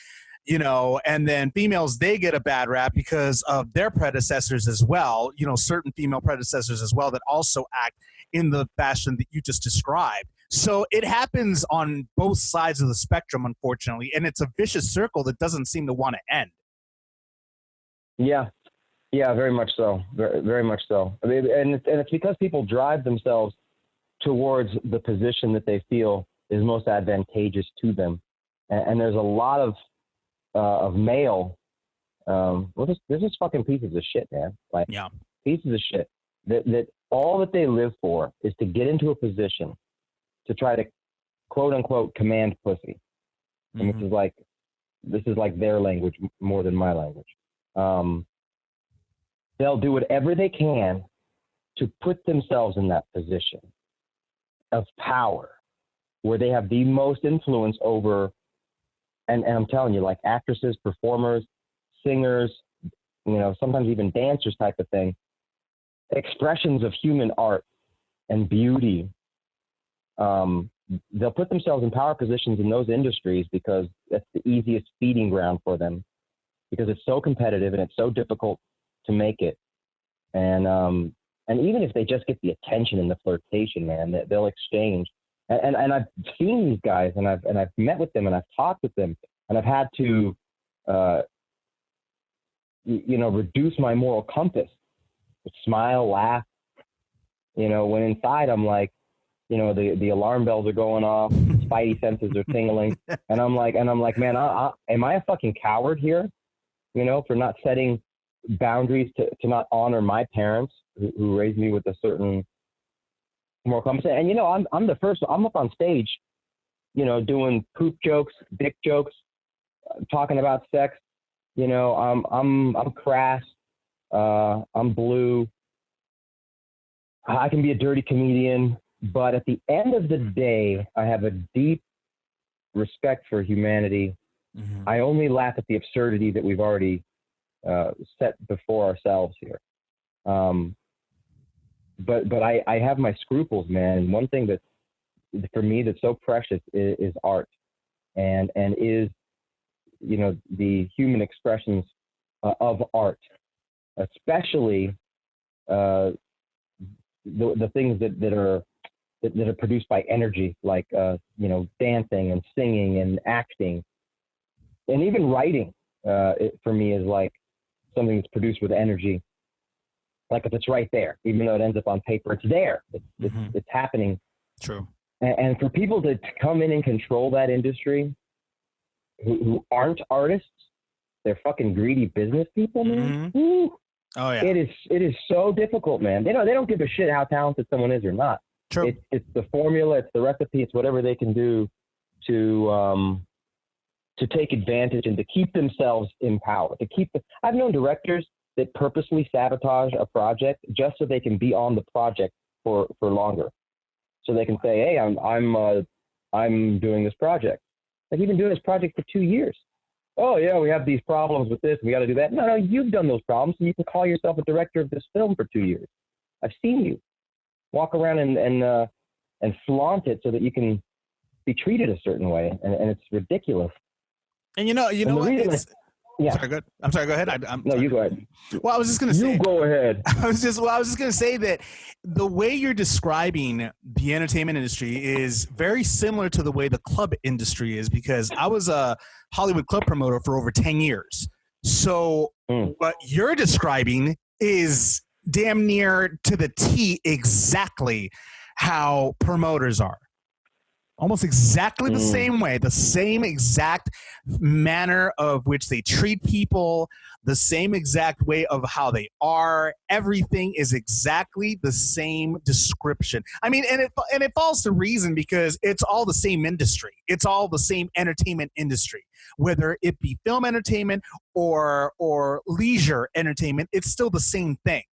and then females, they get a bad rap because of their predecessors as well, certain female predecessors as well that also act in the fashion that you just described. So it happens on both sides of the spectrum, unfortunately, and it's a vicious circle that doesn't seem to want to end. Yeah, very much so, very, very much so. I mean, and it's because people drive themselves towards the position that they feel is most advantageous to them, and there's a lot of male, they're just fucking pieces of shit, man. Like, pieces of shit that all that they live for is to get into a position to try to quote unquote command pussy. And this is like their language more than my language. They'll do whatever they can to put themselves in that position of power where they have the most influence over, and I'm telling you, like actresses, performers, singers, sometimes even dancers type of thing, expressions of human art and beauty. They'll put themselves in power positions in those industries because that's the easiest feeding ground for them, because it's so competitive and it's so difficult to make it. And even if they just get the attention and the flirtation, man, they'll exchange. And I've seen these guys, and I've met with them, and I've talked with them, and I've had to, reduce my moral compass, smile, laugh, when inside I'm like, the alarm bells are going off, spidey senses are tingling, and I'm like, man, am I a fucking coward here? For not setting boundaries to not honor my parents who raised me with a certain moral compass. And I'm the first. I'm up on stage, doing poop jokes, dick jokes, talking about sex. I'm crass. I'm blue. I can be a dirty comedian. But at the end of the day, I have a deep respect for humanity. Mm-hmm. I only laugh at the absurdity that we've already set before ourselves here. But I have my scruples, man. And one thing that, for me, that's so precious is art, and is, the human expressions of art, especially the things that are produced by energy, like, dancing and singing and acting, and even writing, for me is like something that's produced with energy. Like if it's right there, even though it ends up on paper, it's there. It's happening. True. And for people to come in and control that industry, who aren't artists, they're fucking greedy business people, man. Mm-hmm. Oh yeah. It is so difficult, man. They don't give a shit how talented someone is or not. True. It's the formula, it's the recipe, it's whatever they can do to take advantage and to keep themselves in power. I've known directors that purposely sabotage a project just so they can be on the project for longer, so they can say, "Hey, I'm doing this project." Like, you've been doing this project for 2 years. Oh yeah, we have these problems with this. We got to do that. No, you've done those problems, so you can call yourself a director of this film for 2 years. I've seen you walk around and flaunt it so that you can be treated a certain way, and it's ridiculous. And you know what? Yeah. I'm sorry. Go ahead. No, you go ahead. Well, I was just going to say. You go ahead. I was just going to say that the way you're describing the entertainment industry is very similar to the way the club industry is, because I was a Hollywood club promoter for over 10 years. So what you're describing is damn near to the T exactly how promoters are. almost exactly the same way, the same exact manner of which they treat people, the same exact way of how they are. Everything is exactly the same description. I mean, and it falls to reason because it's all the same industry. It's all the same entertainment industry, whether it be film entertainment or leisure entertainment. It's still the same thing,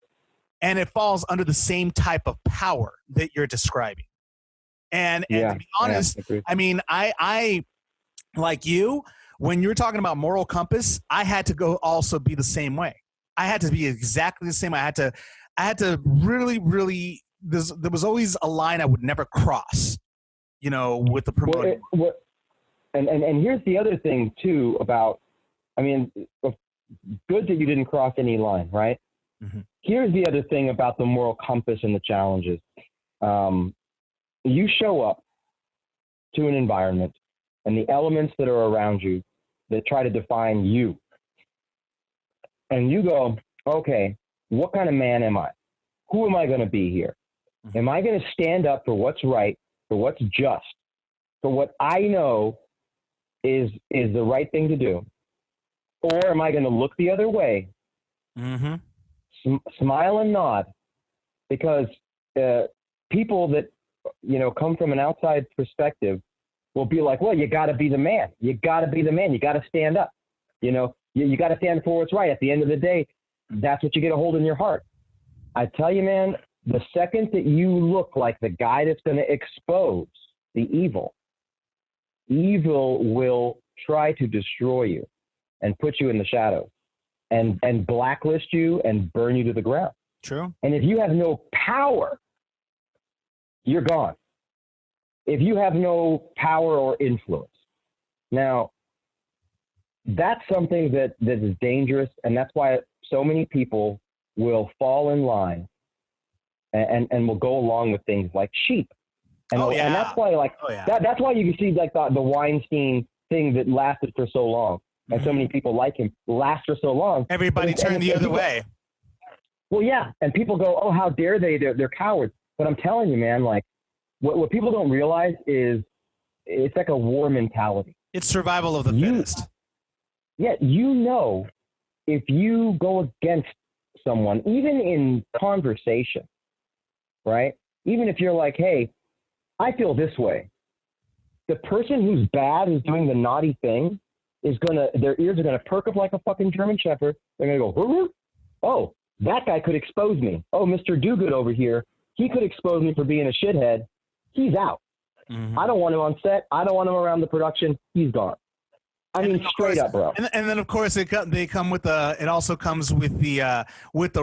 and it falls under the same type of power that you're describing. And to be honest, I mean, I like you, when you're talking about moral compass, I had to go also be the same way. I had to be exactly the same. I had to really, really, there was always a line I would never cross, you know, with the promoting. And here's the other thing too about, I mean, good that you didn't cross any line, right? Mm-hmm. Here's the other thing about the moral compass and the challenges. You show up to an environment and the elements that are around you that try to define you. And you go, okay, what kind of man am I? Who am I going to be here? Am I going to stand up for what's right, for what's just, for what I know is the right thing to do? Or am I going to look the other way, smile and nod? Because people that, you know, come from an outside perspective will be like, well, you got to be the man. You got to be the man. You got to stand up. You know, you got to stand for what's right. At the end of the day, that's what you get a hold in your heart. I tell you, man, the second that you look like the guy that's going to expose the evil will try to destroy you and put you in the shadows and blacklist you and burn you to the ground. True. And if you have no power, you're gone. If you have no power or influence. Now, that's something that is dangerous, and that's why so many people will fall in line and will go along with things like sheep. And, and that's why, like, that's why you can see, like, the Weinstein thing that lasted for so long, and so many people like him last for so long. Everybody turned the other way. Well, yeah, and people go, oh, how dare they? They're cowards. But I'm telling you, man, like, what people don't realize is it's like a war mentality. It's survival of the fittest. Yeah, you know, if you go against someone, even in conversation, right? Even if you're like, hey, I feel this way. The person who's bad, who's doing the naughty thing, their ears are gonna perk up like a fucking German Shepherd. They're gonna go, oh, that guy could expose me. Oh, Mr. Do-Good over here, he could expose me for being a shithead. He's out. I don't want him on set. I don't want him around the production. He's gone. I mean, straight up, bro. And then, of course, they come with it also comes with the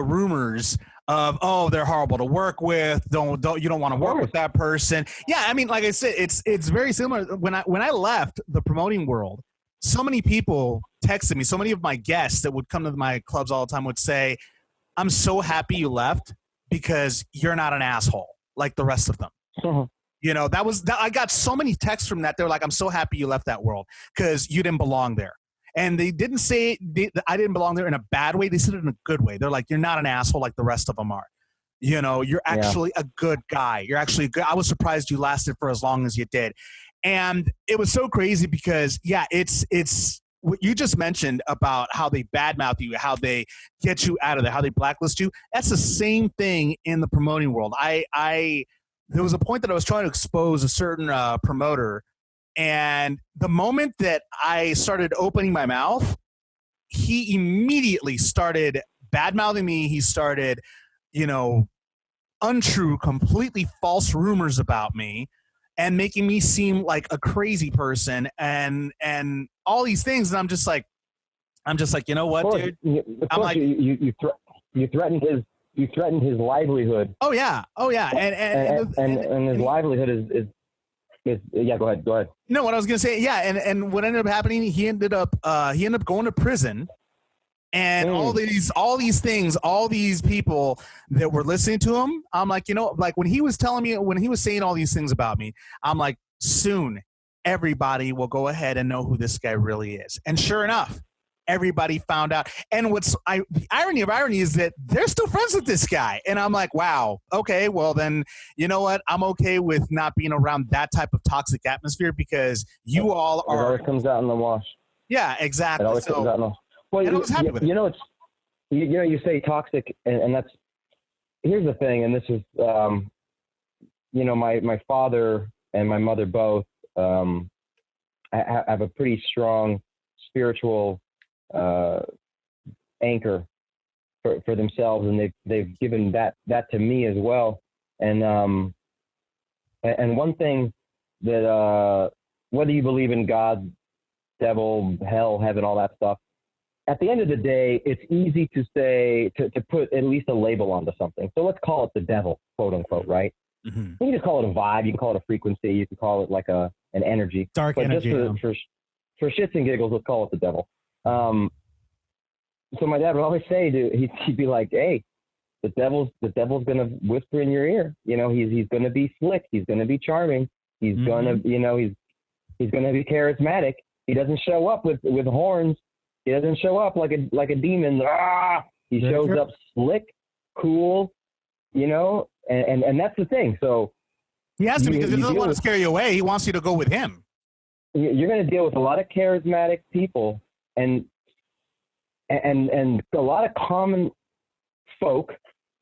rumors of, oh, they're horrible to work with. You don't want to work with that person. Yeah, I mean, like I said, it's very similar. When I left the promoting world, so many people texted me. So many of my guests that would come to my clubs all the time would say, "I'm so happy you left because you're not an asshole like the rest of them." You know, I got so many texts from that. They're like, I'm so happy you left that world because you didn't belong there. And they didn't say I didn't belong there in a bad way. They said it in a good way. They're like, you're not an asshole like the rest of them are. You know, you're actually a good guy. You're actually good. I was surprised you lasted for as long as you did. And it was so crazy because, it's what you just mentioned about how they badmouth you, how they get you out of there, how they blacklist you. That's the same thing in the promoting world. There was a point that I was trying to expose a certain promoter, and the moment that I started opening my mouth, he immediately started bad-mouthing me. He started, you know, untrue, completely false rumors about me and making me seem like a crazy person and all these things. And I'm just like, you know what, dude? I'm like, you threatened his. You threatened his livelihood. Oh yeah. And his livelihood is yeah. Go ahead. No, what I was gonna say, yeah, and what ended up happening, he ended up going to prison, and all these things, all these people that were listening to him. I'm like, you know, like when he was saying all these things about me, I'm like, soon everybody will go ahead and know who this guy really is. And sure enough, everybody found out. And the irony of irony is that they're still friends with this guy. And I'm like, wow, okay, well then, you know what? I'm okay with not being around that type of toxic atmosphere because you all are. It always comes out in the wash. Yeah, exactly. It always comes out in the wash. Well, I was happy with it. You know, you say toxic, and that's, here's the thing, and this is, my father and my mother both have a pretty strong spiritual anchor for themselves, and they've given that to me as well. And one thing that whether you believe in God, devil, hell, heaven, all that stuff, at the end of the day, it's easy to say to put at least a label onto something. So let's call it the devil, quote unquote, right? You can just call it a vibe, you can call it a frequency, you can call it like an energy. Dark energy. Just for shits and giggles, let's call it the devil. So my dad would always say, he'd be like, hey, the devil's gonna whisper in your ear. You know, he's gonna be slick, he's gonna be charming, he's gonna, he's gonna be charismatic. He doesn't show up with horns. He doesn't show up like a demon. He shows up slick, cool, and that's the thing. So he has to, because he doesn't want to scare you away. He wants you to go with him. You're going to deal with a lot of charismatic people and a lot of common folk,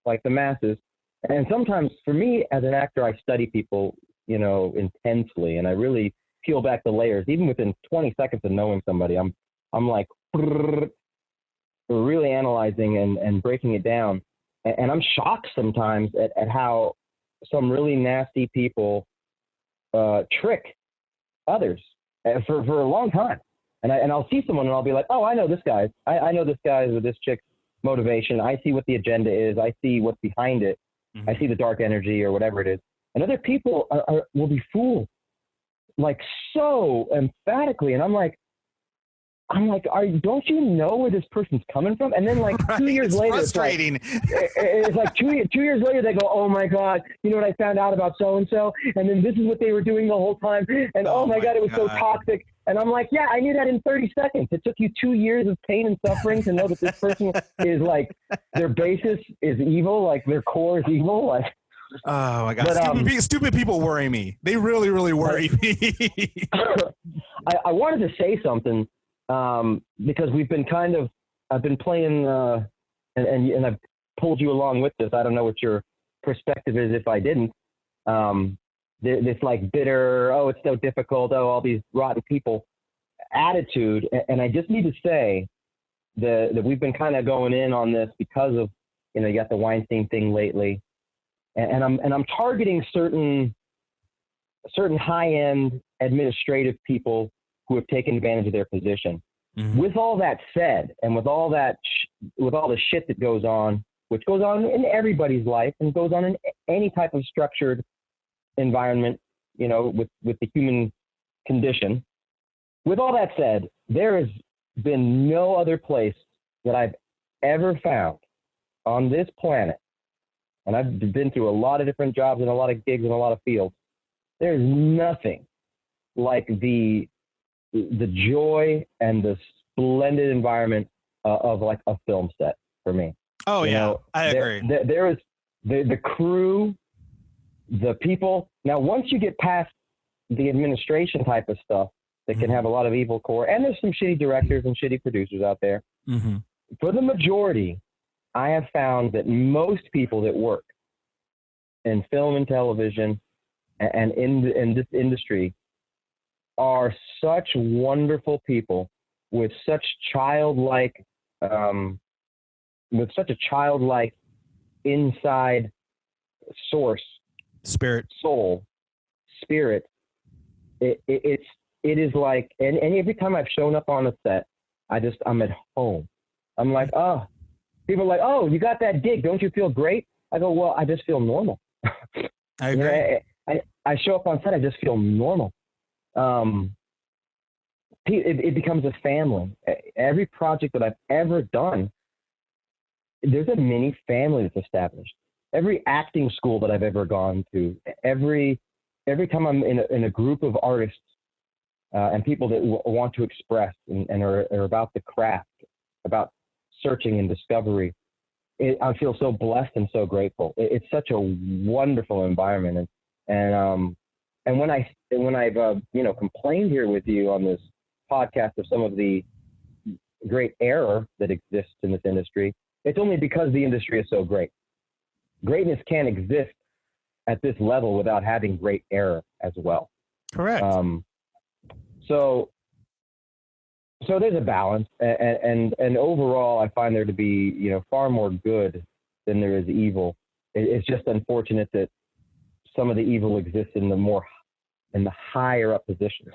like the masses. And sometimes for me as an actor, I study people, intensely, and I really peel back the layers. Even within 20 seconds of knowing somebody, I'm like really analyzing and breaking it down. And I'm shocked sometimes at how some really nasty people trick others for a long time. And I'll see someone and I'll be like, oh, I know this guy. I know this guy with this chick's motivation. I see what the agenda is. I see what's behind it. I see the dark energy or whatever it is. And other people will be fooled like so emphatically. And I'm like, don't you know where this person's coming from? And then like 2 years later, frustrating. It's like 2 years later, they go, oh my God, you know what I found out about so-and-so? And then this is what they were doing the whole time. And oh my God, it was so toxic. And I'm like, yeah, I knew that in 30 seconds. It took you 2 years of pain and suffering to know that this person is like, their basis is evil, like their core is evil. Like, oh my God, stupid people worry me. They really, really worry me. I wanted to say something. Because we've been I've been playing, and I've pulled you along with this. I don't know what your perspective is if I didn't. This like bitter, oh, it's so difficult, oh, all these rotten people attitude. And I just need to say that we've been kind of going in on this because of, you got the Weinstein thing lately. And I'm targeting certain high-end administrative people who have taken advantage of their position. With all that said, and with all the shit that goes on, which goes on in everybody's life and goes on in any type of structured environment, with the human condition. With all that said, there has been no other place that I've ever found on this planet, and I've been through a lot of different jobs and a lot of gigs and a lot of fields. There's nothing like the joy and the splendid environment of like a film set for me. Oh, I agree. There is the crew, the people. Now, once you get past the administration type of stuff that can have a lot of evil core, and there's some shitty directors and shitty producers out there. For the majority, I have found that most people that work in film and television and in this industry are such wonderful people with such childlike, inside source, soul, spirit. It is like, and every time I've shown up on a set, I'm at home. I'm like, oh, people are like, oh, you got that gig. Don't you feel great? I go, well, I just feel normal. I agree. I show up on set, I just feel normal. It becomes a family. Every project that I've ever done, there's a mini family that's established. Every acting school that I've ever gone to, every time I'm in a group of artists and people that want to express and are about the craft about searching and discovery. I feel so blessed and so grateful. It's such a wonderful environment, and when I've complained here with you on this podcast of some of the great error that exists in this industry, it's only because the industry is so great. Greatness can't exist at this level without having great error as well. Correct. So there's a balance, and overall, I find there to be, far more good than there is evil. It's just unfortunate that some of the evil exists in the higher up positions.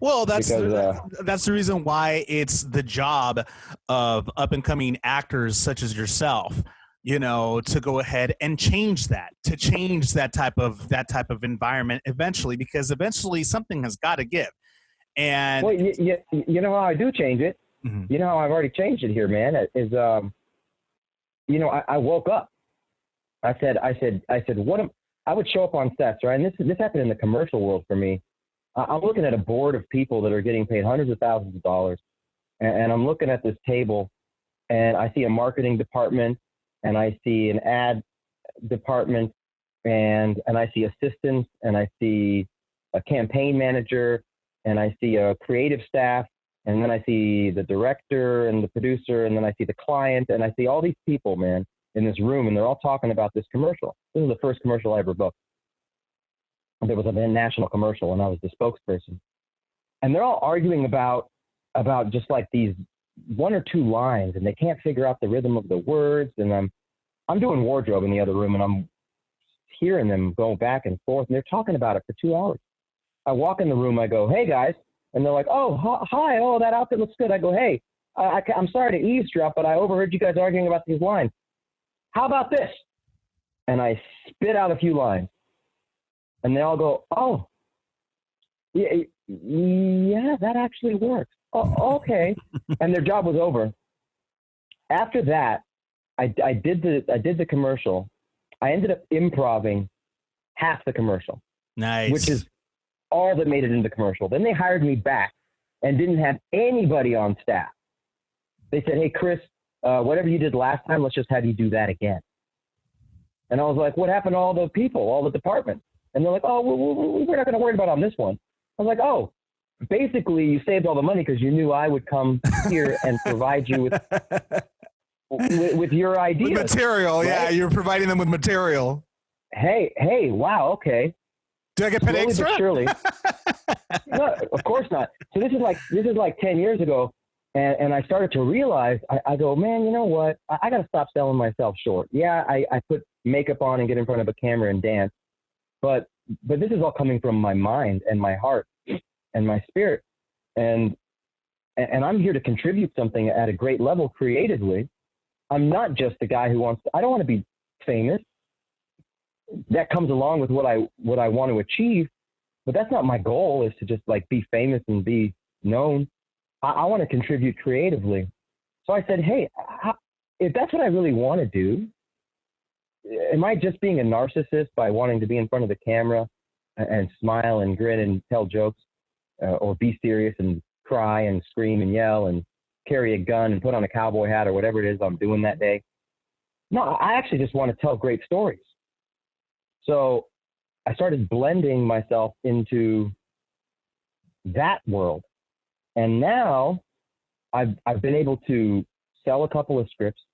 Well, that's because, that's the reason why it's the job of up and coming actors such as yourself, to go ahead and change that type of environment eventually, because eventually something has got to give. And well, you know how I do change it. Mm-hmm. You know how I've already changed it here, man. Is I woke up. I said, I would show up on sets, right? And this happened in the commercial world for me. I'm looking at a board of people that are getting paid hundreds of thousands of dollars, and I'm looking at this table, and I see a marketing department, and I see an ad department, and I see assistants, and I see a campaign manager, and I see a creative staff, and then I see the director and the producer, and then I see the client, and I see all these people, man, in this room, and they're all talking about this commercial. This is the first commercial I ever booked. There was a national commercial, and I was the spokesperson. And they're all arguing about just like these one or two lines, and they can't figure out the rhythm of the words. And I'm doing wardrobe in the other room, and I'm hearing them go back and forth, and they're talking about it for 2 hours. I walk in the room, I go, "Hey guys," and they're like, "Oh, hi, oh, that outfit looks good." I go, "Hey, I'm sorry to eavesdrop, but I overheard you guys arguing about these lines. How about this?" And I spit out a few lines, and they all go, "Oh, yeah, that actually works. Oh, okay." And their job was over. After that, I did the commercial. I ended up improvising half the commercial. Nice. Which is all that made it into commercial. Then they hired me back and didn't have anybody on staff. They said, "Hey, Chris, whatever you did last time, let's just have you do that again." And I was like, "What happened to all the people, all the departments?" And they're like, "Oh, we're not going to worry about it on this one." I was like, "Oh, basically you saved all the money because you knew I would come here and provide you with your ideas." With material, right? Yeah, you're providing them with material. Hey, wow, okay. Do I get paid Slowly extra? but surely. No, of course not. So this is like 10 years ago, and I started to realize, I go, "Man, you know what? I got to stop selling myself short." Yeah, I put makeup on and get in front of a camera and dance, but this is all coming from my mind and my heart and my spirit, and I'm here to contribute something at a great level creatively. I'm not just the guy who I don't want to be famous. That comes along with what I want to achieve, but that's not my goal, is to just like be famous and be known. I want to contribute creatively. So I said, "Hey, if that's what I really want to do, am I just being a narcissist by wanting to be in front of the camera and smile and grin and tell jokes, or be serious and cry and scream and yell and carry a gun and put on a cowboy hat or whatever it is I'm doing that day?" No, I actually just want to tell great stories. So I started blending myself into that world. And now I've been able to sell a couple of scripts.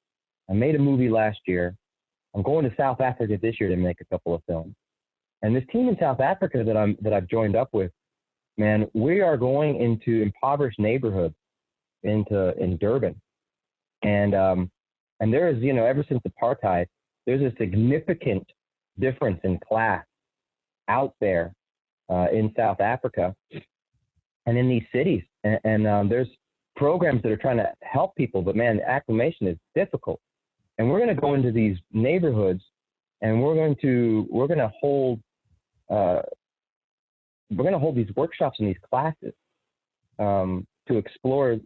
I made a movie last year. I'm going to South Africa this year to make a couple of films. And this team in South Africa that I've joined up with, man, we are going into impoverished neighborhoods in Durban. And there is, ever since apartheid, there's a significant difference in class out there in South Africa and in these cities. And there's programs that are trying to help people, but man, acclimation is difficult. And we're going to go into these neighborhoods, and we're going to hold these workshops and these classes to explore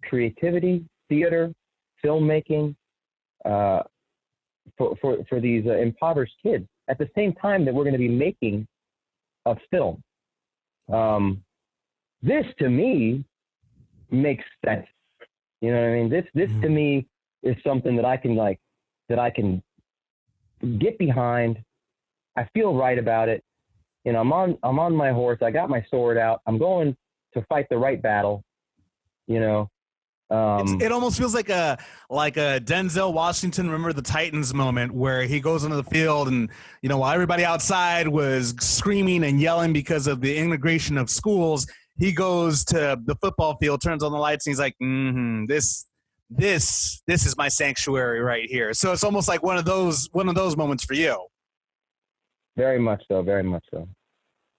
creativity, theater, filmmaking, for these impoverished kids, at the same time that we're going to be making a film. This to me makes sense. You know what I mean? This to me is something that I can get behind. I feel right about it. You know, I'm on my horse. I got my sword out. I'm going to fight the right battle. You know, it almost feels like a Denzel Washington Remember the Titans moment where he goes into the field and, you know, while everybody outside was screaming and yelling because of the integration of schools, he goes to the football field, turns on the lights, and he's like, this is my sanctuary right here. So it's almost like one of those moments for you. Very much so. Very much so.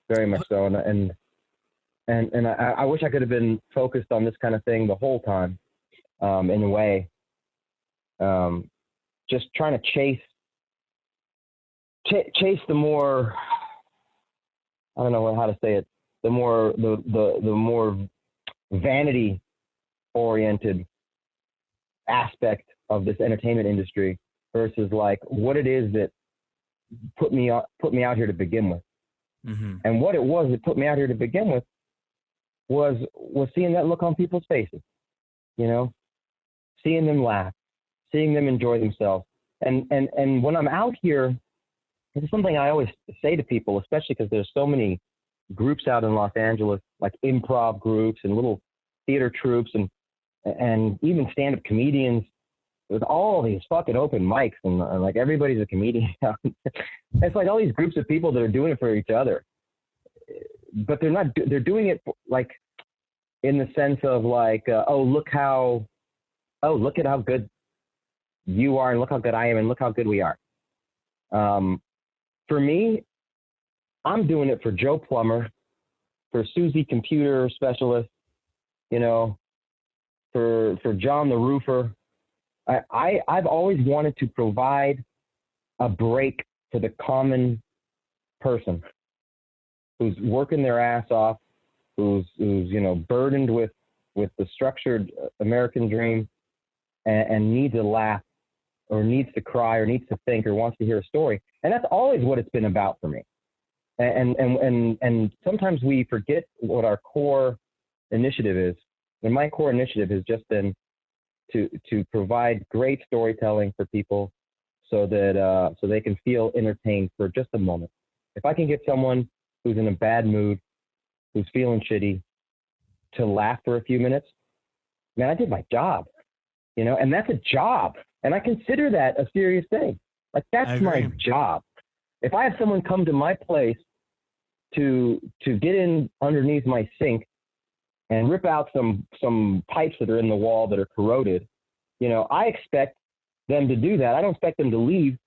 Very much so. And I wish I could have been focused on this kind of thing the whole time, in a way. Just trying to chase the more, I don't know how to say it, the more vanity oriented aspect of this entertainment industry versus like what it is that put me out here to begin with. Mm-hmm. And what it was that put me out here to begin with was seeing that look on people's faces, you know, seeing them laugh, seeing them enjoy themselves. And when I'm out here, it's something I always say to people, especially because there's so many groups out in Los Angeles, like improv groups and little theater troupes and even stand-up comedians with all these fucking open mics and like everybody's a comedian. It's like all these groups of people that are doing it for each other, but they're doing it like in the sense of like, look at how good you are and look how good I am and look how good we are. For me, I'm doing it for Joe Plumber, for Susie Computer Specialist, you know, for John the Roofer. I've always wanted to provide a break for the common person who's working their ass off, who's you know, burdened with the structured American dream and needs a laugh or needs to cry or needs to think or wants to hear a story. And that's always what it's been about for me. And sometimes we forget what our core initiative is. And my core initiative has just been to provide great storytelling for people so that so they can feel entertained for just a moment. If I can get someone who's in a bad mood, who's feeling shitty, to laugh for a few minutes, man, I did my job, you know, and that's a job. And I consider that a serious thing. Like, that's my job. If I have someone come to my place to get in underneath my sink and rip out some pipes that are in the wall that are corroded, you know, I expect them to do that. I don't expect them to leave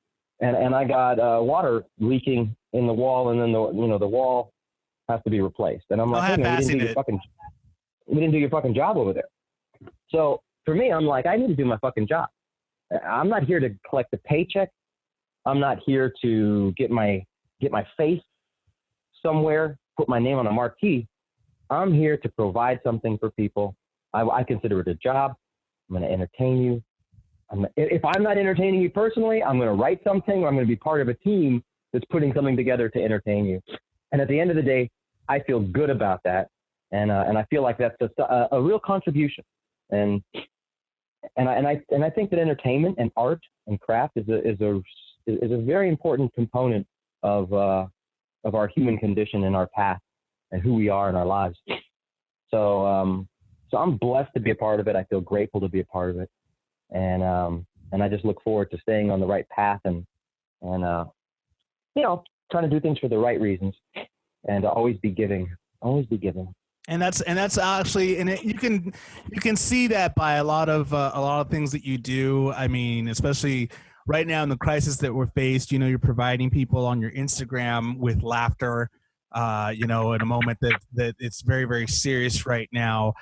and I got water leaking in the wall, and then the wall has to be replaced. And I'm like, hey, man, we didn't do your fucking job over there. So for me, I'm like, I need to do my fucking job. I'm not here to collect a paycheck. I'm not here to get my face somewhere, put my name on a marquee. I'm here to provide something for people. I consider it a job. I'm going to entertain you. If I'm not entertaining you personally, I'm going to write something, or I'm going to be part of a team that's putting something together to entertain you. And at the end of the day, I feel good about that. And I feel like that's just a real contribution. And I think that entertainment and art and craft is a very important component of our human condition and our path and who we are in our lives. So I'm blessed to be a part of it. I feel grateful to be a part of it. And I just look forward to staying on the right path and you know, trying to do things for the right reasons and always be giving. And that's actually, and you can see that by a lot of things that you do. I mean, especially right now in the crisis that we're faced, you know, you're providing people on your Instagram with laughter, you know, in a moment that it's very, very serious right now.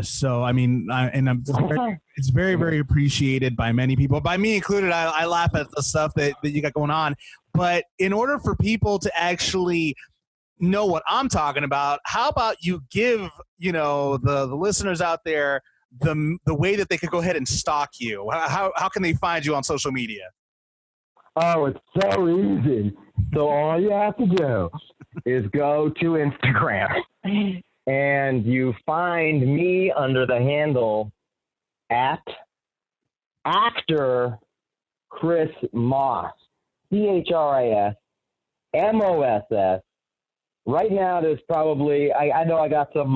So, I mean, it's very, very appreciated by many people, by me included. I laugh at the stuff that you got going on, but in order for people to actually know what I'm talking about, how about you give, you know, the listeners out there the way that they could go ahead and stalk you? How can they find you on social media? Oh, it's so easy. So all you have to do is go to Instagram and you find me under the handle at actor Chris Moss, ChrisMoss. Right now, there's probably, I know I got some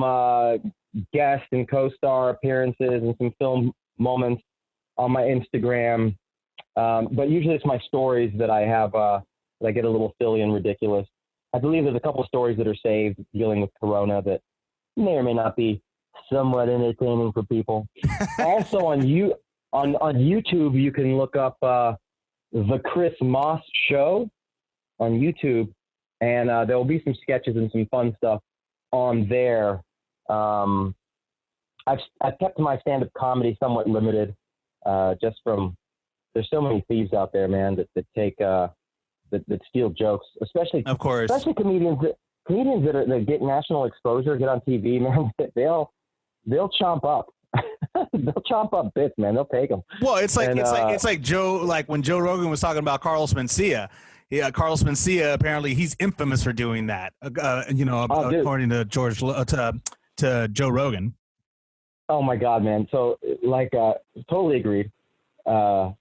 guest and co-star appearances and some film moments on my Instagram. But usually it's my stories that I have, that I get a little silly and ridiculous. I believe there's a couple of stories that are saved dealing with Corona that may or may not be somewhat entertaining for people. Also on YouTube, you can look up The Chris Moss Show on YouTube, and there will be some sketches and some fun stuff on there. I've kept my stand-up comedy somewhat limited, just from there's so many thieves out there, man, that take that steal jokes, especially comedians that get national exposure, get on TV, man. They'll chomp up. They'll chomp up bits, man. They'll take them. Well, it's like Joe, like when Joe Rogan was talking about Carlos Mencia. Yeah, Carlos Mencia, apparently he's infamous for doing that. According to to Joe Rogan. Oh my God, man. So totally agreed. I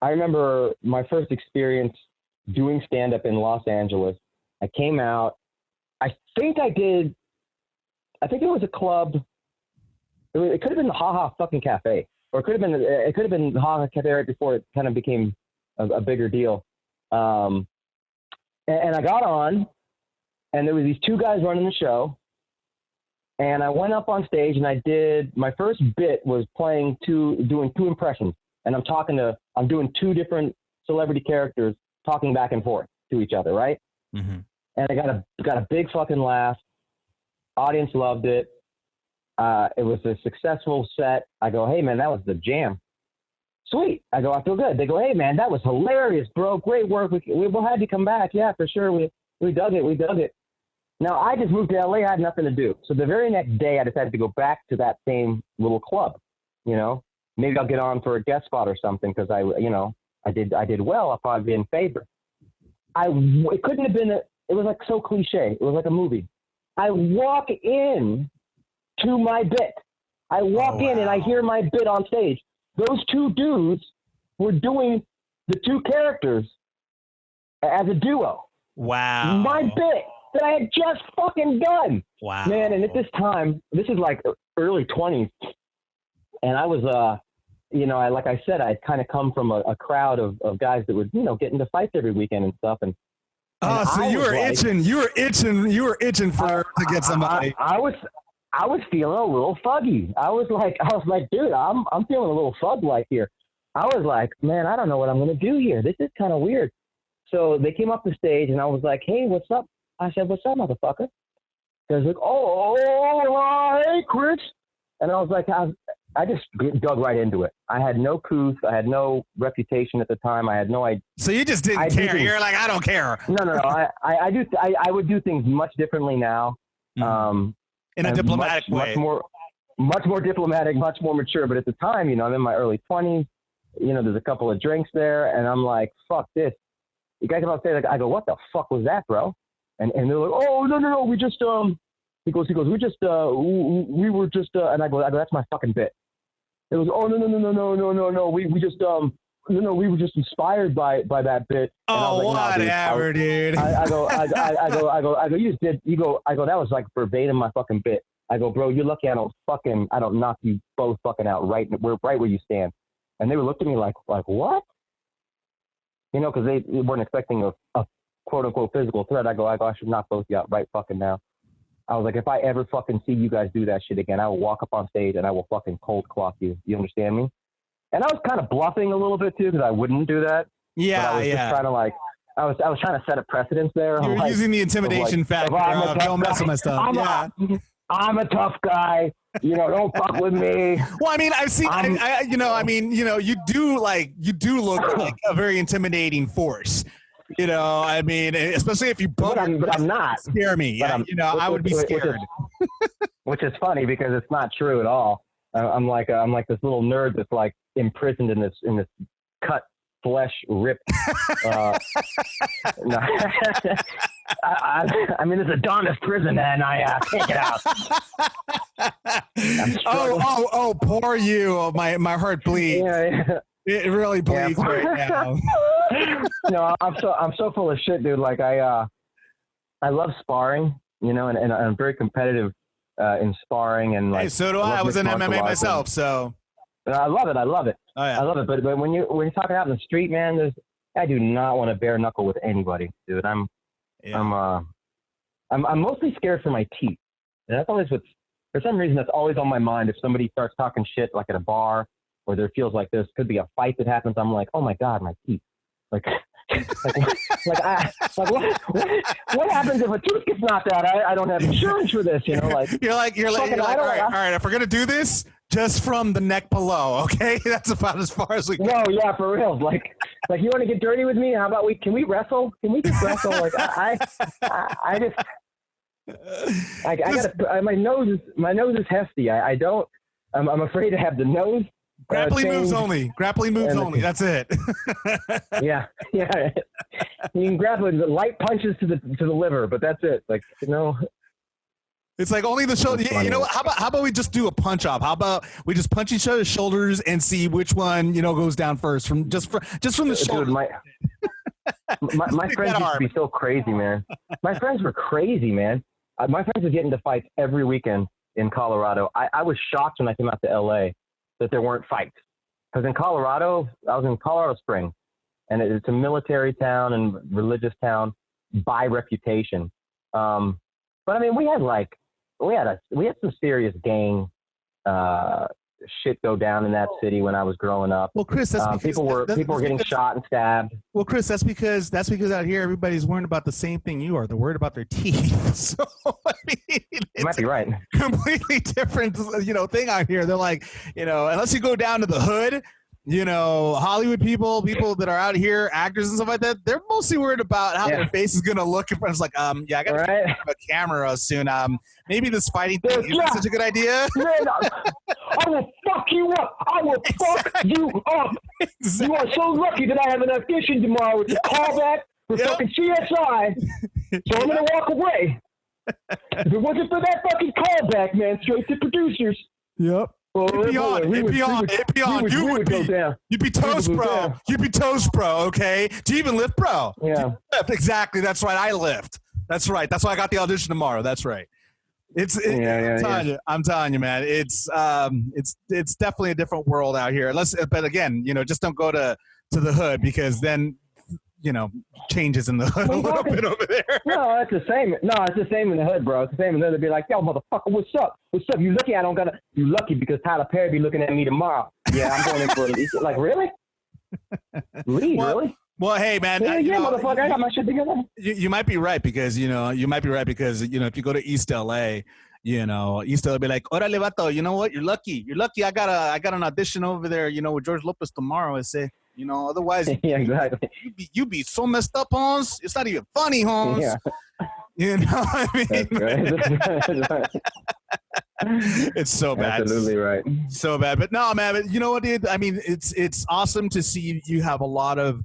remember my first experience doing stand-up in Los Angeles. I came out. I think it was a club. It could have been the Ha Ha fucking Cafe, or it could have been the Ha Ha Cafe right before it kind of became a bigger deal. And I got on, and there was these two guys running the show, and I went up on stage and I did my first bit was doing two impressions, and I'm doing two different celebrity characters talking back and forth to each other, right? Mm-hmm. And I got a big fucking laugh. Audience loved it. It was a successful set. I go, hey man, that was the jam. Sweet. I go, I feel good. They go, hey man, that was hilarious, bro. Great work. We'll have you come back. Yeah, for sure. We dug it. Now I just moved to LA. I had nothing to do. So the very next day I decided to go back to that same little club. Maybe I'll get on for a guest spot or something. Cause I did well. I'll probably be in favor. It couldn't have been it was like so cliche. It was like a movie. I walk in to my bit. I walk in and I hear my bit on stage. Those two dudes were doing the two characters as a duo. Wow. My bit that I had just fucking done. Wow. Man, and at this time, this is like early 20s. And I was, like I said, I'd kind of come from a crowd of guys that would, get into fights every weekend and stuff. And so you were itching. You were itching to get somebody. I was feeling a little fuggy. I was like, dude, I'm feeling a little fug-like here. I was like, man, I don't know what I'm going to do here. This is kind of weird. So they came up the stage and I was like, hey, what's up? I said, what's up, motherfucker? They was like, oh, hey, Chris. And I was like, I just dug right into it. I had no couth. I had no reputation at the time. I had no idea. So you just didn't care. You're like, I don't care. No. I would do things much differently now. In a diplomatic way. Much more diplomatic, much more mature. But at the time, I'm in my early 20s. There's a couple of drinks there, and I'm like, fuck this. You guys come up there, I go, what the fuck was that, bro? And they're like, oh, no, we just, he goes, we were just, and I go, that's my fucking bit. It was, oh, no, we just, we were just inspired by that bit. Oh, like, whatever, dude. I go, you just did, that was like verbatim my fucking bit. I go, bro, you're lucky I don't knock you both fucking out right where you stand. And they were looking at me like what? Because they weren't expecting a quote unquote physical threat. I go, I should knock both of you out right fucking now. I was like, if I ever fucking see you guys do that shit again, I will walk up on stage and I will fucking cold clock you. You understand me? And I was kind of bluffing a little bit too, because I wouldn't do that. Yeah, I was just trying to I was trying to set a precedence there. You're using the intimidation factor. Don't mess with my stuff. I'm a tough guy. Don't fuck with me. Well, I mean, I've seen. You do look like a very intimidating force. Especially if you but I'm not. Scare me. Yeah, I would be scared. Which is funny because it's not true at all. I'm like this little nerd that's like imprisoned in this cut flesh ripped. I mean, it's Adonis prison, and I can't get out. Poor you. Oh, my heart bleeds. Yeah. It really bleeds right now. No, I'm so full of shit, dude. Like I love sparring, you know, and I'm very competitive in sparring and like. Hey, so do I. I was in MMA myself, so. I love it. Oh, yeah. I love it. But when you're talking out in the street, man, I do not want to bare knuckle with anybody, dude. I'm mostly scared for my teeth. And that's always for some reason, that's always on my mind. If somebody starts talking shit, like at a bar, or there feels like there's could be a fight that happens, I'm like, oh my God, my teeth. Like what happens if a tooth gets knocked out? I don't have insurance for this, you know. Like you're like, all right. If we're gonna do this, just from the neck below, okay? That's about as far as we can. No, yeah, for real. Like you want to get dirty with me? How about can we wrestle? Can we just wrestle? Like I got my nose is hefty. I'm afraid to have the nose. Grappling moves only. Grappling moves only. That's it. Yeah. You can grapple with light punches to the liver, but that's it. Like, you know. It's like only the shoulder. You know what? How about we just do a punch off? How about we just punch each other's shoulders and see which one, you know, goes down first from the shoulder. Dude, my friends used to be so crazy, man. My friends were crazy, man. My friends would get into fights every weekend in Colorado. I was shocked when I came out to LA that there weren't fights. Because in Colorado, I was in Colorado Springs, and it's a military town and religious town by reputation. But I mean, we had some serious gang shit go down in that city when I was growing up. Well, Chris, that's because people were getting shot and stabbed. Well, Chris, that's because out here everybody's worried about the same thing you are. They're worried about their teeth. So I mean, you might be right. Completely different, you know, thing out here. They're like, you know, unless you go down to the hood, you know, Hollywood people that are out here, actors and stuff like that, they're mostly worried about how their face is gonna look in front. It's like, I gotta have a camera soon. Maybe this fighting thing isn't such a good idea. Man, I will fuck you up. I will fuck you up. Exactly. You are so lucky that I have an audition tomorrow with the callback for fucking CSI. So I'm gonna walk away. If it wasn't for that fucking callback, man, straight to producers. Yep. It'd be on. You'd be toast, bro. You'd be toast, bro. Okay. Do you even lift, bro? Yeah. Exactly. That's right. I lift. That's right. That's why I got the audition tomorrow. That's right. I'm telling you, man. It's definitely a different world out here. But again, you know, just don't go to the hood, because then, you know, changes in the hood a little bit over there. No, it's the same. No, it's the same in the hood, bro. It's the same in the hood. They'd be like, yo, motherfucker, what's up? What's up? You lucky you lucky because Tyler Perry be looking at me tomorrow. Yeah, I'm going in for it. Like, really? Really? Well, hey, man. Motherfucker, I got my shit together. You might be right because, you know, if you go to East LA, you know, East LA be like, órale, vato, you know what? You're lucky. I got an audition over there, you know, with George Lopez tomorrow. I say, you know, otherwise, yeah, exactly. You be so messed up, Holmes. It's not even funny, Holmes. Yeah. You know what I mean? That's right. It's so bad. Absolutely right. So bad. But no, man, but you know what, dude? I mean, it's awesome to see you have a lot of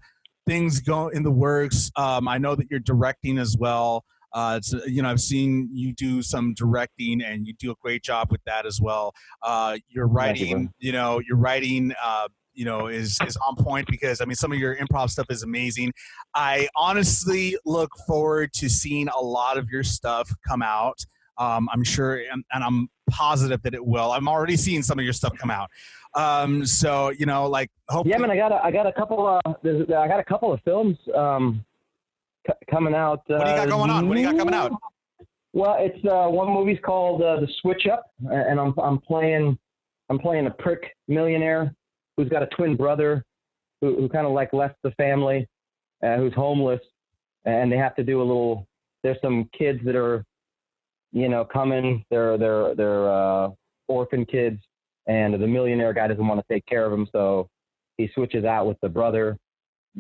things going in the works. I know that you're directing as well. You know, I've seen you do some directing, and you do a great job with that as well. Your writing, you know, is on point, because I mean, some of your improv stuff is amazing. I honestly look forward to seeing a lot of your stuff come out. I'm sure, and I'm positive that it will. I'm already seeing some of your stuff come out. So, you know, like, hopefully. Yeah, man, I got a couple of films coming out. What do you got going on? What do you got coming out? Well, it's one movie's called The Switch Up, and I'm playing a prick millionaire who's got a twin brother who kind of like left the family, who's homeless, and they have to do there's some kids that are, you know, coming. They're orphan kids, and the millionaire guy doesn't want to take care of them, so he switches out with the brother.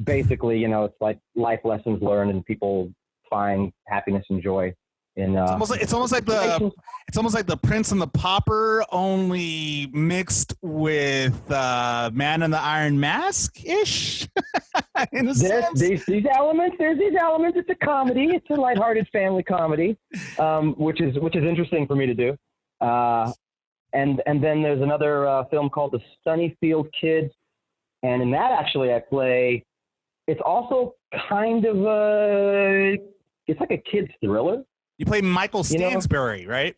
Basically, you know, it's like life lessons learned, and people find happiness and joy in. It's almost like the Prince and the Pauper, only mixed with Man in the Iron Mask ish. These elements. There's these elements. It's a comedy. It's a lighthearted family comedy, which is interesting for me to do. and then there's another film called The Sunnyfield Kids, and in that actually I play. It's also kind of it's like a kid's thriller. You play Michael Stansbury, right?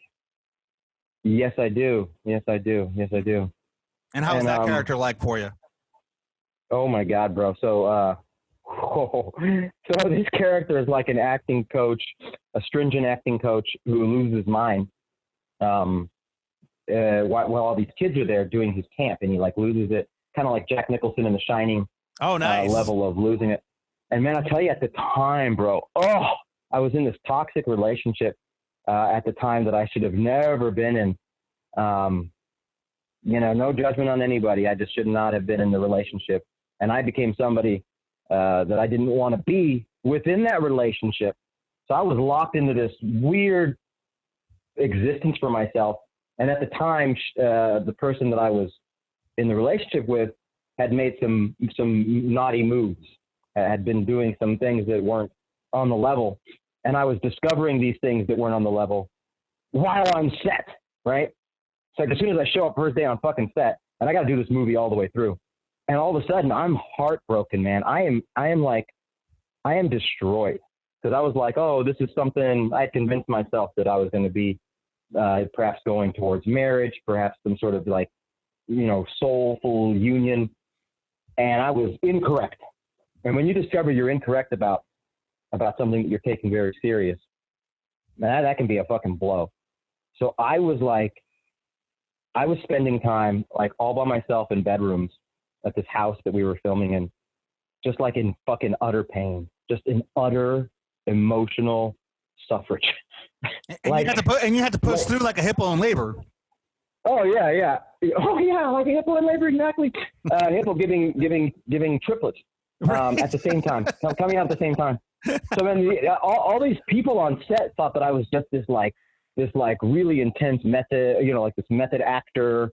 Yes, I do. Yes, I do. And how was that character like for you? Oh my God, bro. So, so this character is like an acting coach, a stringent acting coach who loses his mind while all these kids are there doing his camp, and he like loses it, kind of like Jack Nicholson in The Shining. Oh, nice. Level of losing it. And man, I tell you, at the time, bro, I was in this toxic relationship at the time that I should have never been in. No judgment on anybody. I just should not have been in the relationship. And I became somebody that I didn't want to be within that relationship. So I was locked into this weird existence for myself. And at the time, the person that I was in the relationship with had made some naughty moves, had been doing some things that weren't on the level. And I was discovering these things that weren't on the level while on set, right? So as soon as I show up first day on fucking set, and I got to do this movie all the way through, and all of a sudden I'm heartbroken, man. I am destroyed, because I was like, oh, this is something I convinced myself that I was going to be perhaps going towards marriage, perhaps some sort of like, soulful union. And I was incorrect. And when you discover you're incorrect about something that you're taking very serious, man, that can be a fucking blow. So I was spending time like all by myself in bedrooms at this house that we were filming in, just like in fucking utter pain, just in utter emotional suffrage. And you had to push through like a hippo in labor. Oh yeah. Oh yeah, like a hippo in labor, exactly. Hippo giving triplets at the same time, coming out at the same time. So then all these people on set thought that I was just this really intense method, like this method actor,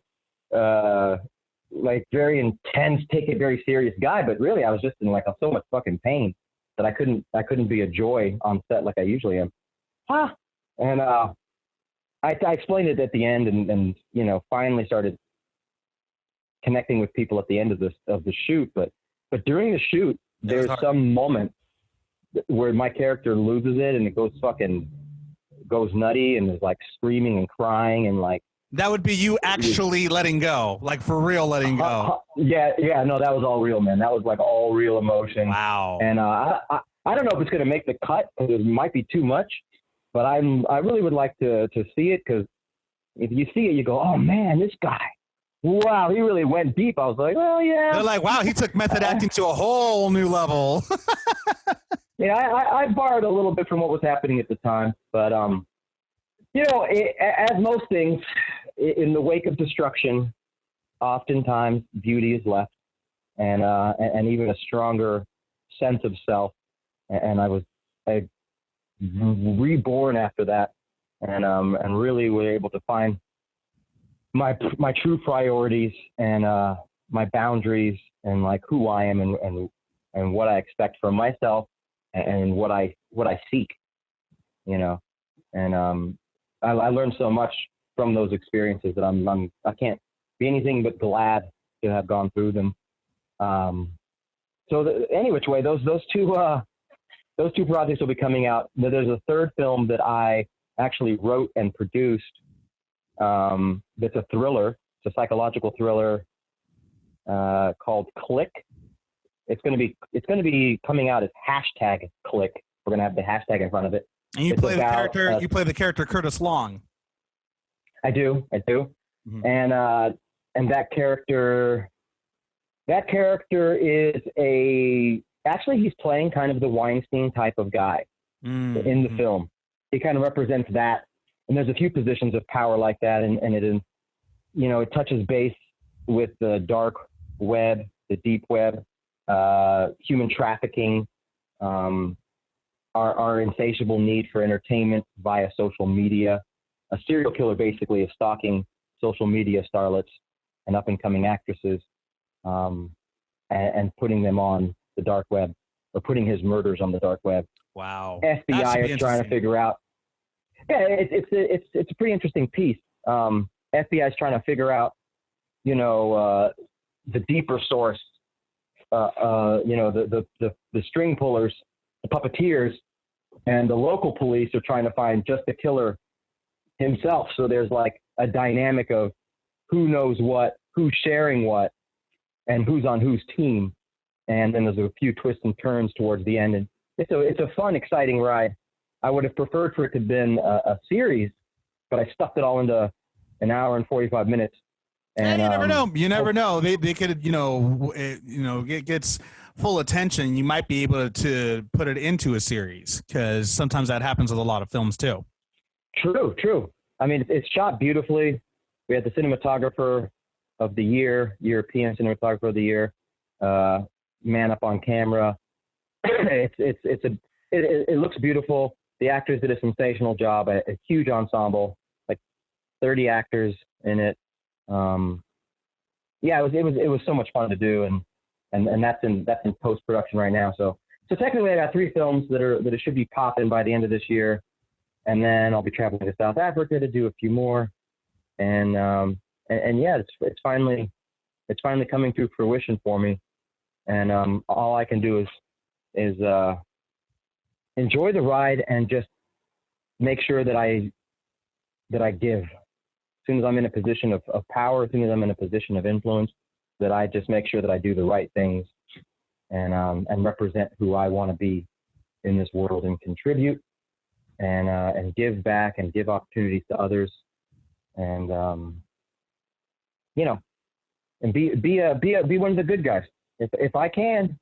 like very intense, take it very serious guy. But really, I was just in like so much fucking pain that I couldn't be a joy on set like I usually am. And I explained it at the end, and finally started connecting with people at the end of the shoot. But during the shoot, there's some moment where my character loses it, and it goes nutty, and is like screaming and crying, and like that would be you actually letting go, like for real letting go. Yeah, no, that was all real, man. That was like all real emotion. Wow. And I don't know if it's gonna make the cut, because it might be too much. But I really would like to see it, because if you see it, you go, oh man, this guy, wow, he really went deep. I was like, oh yeah. They're like, wow, he took method acting to a whole new level. Yeah, I borrowed a little bit from what was happening at the time, but as most things, in the wake of destruction, oftentimes beauty is left, and even a stronger sense of self. And I reborn after that, and really were able to find my true priorities and my boundaries, and like who I am, and what I expect from myself, and what I seek, and I learned so much from those experiences that I can't be anything but glad to have gone through them. Any which way, those two projects will be coming out. There's a third film that I actually wrote and produced. That's a thriller. It's a psychological thriller called Click. It's going to be coming out as #Click. We're going to have the hashtag in front of it. And you play the character Curtis Long. I do. Mm-hmm. And that character is actually, he's playing kind of the Weinstein type of guy in the film. He kind of represents that. And there's a few positions of power like that. And it is, it touches base with the dark web, the deep web, human trafficking, our insatiable need for entertainment via social media. A serial killer basically is stalking social media starlets and up and coming actresses, and putting them on the dark web, or putting his murders on the dark web. Wow. FBI is trying to figure out. Yeah, it's a pretty interesting piece. FBI is trying to figure out, the deeper source, the string pullers, the puppeteers, and the local police are trying to find just the killer himself. So there's like a dynamic of who knows what, who's sharing what, and who's on whose team. And then there's a few twists and turns towards the end. And it's a fun, exciting ride. I would have preferred for it to have been a series, but I stuffed it all into an hour and 45 minutes. And you never know. You never know. They could, it gets full attention. You might be able to put it into a series, because sometimes that happens with a lot of films too. True. I mean, it's shot beautifully. We had the cinematographer of the year, European cinematographer of the year, man up on camera. It looks beautiful. The actors did a sensational job. A huge ensemble, like 30 actors in it. It was so much fun to do, and that's in post production right now. So technically, I got 3 films that should be popping by the end of this year, and then I'll be traveling to South Africa to do a few more, and it's finally coming to fruition for me, and all I can do is enjoy the ride and just make sure that I give. As soon as I'm in a position of power, as soon as I'm in a position of influence, that I just make sure that I do the right things and represent who I want to be in this world, and contribute and give back and give opportunities to others, and and be one of the good guys. If I can,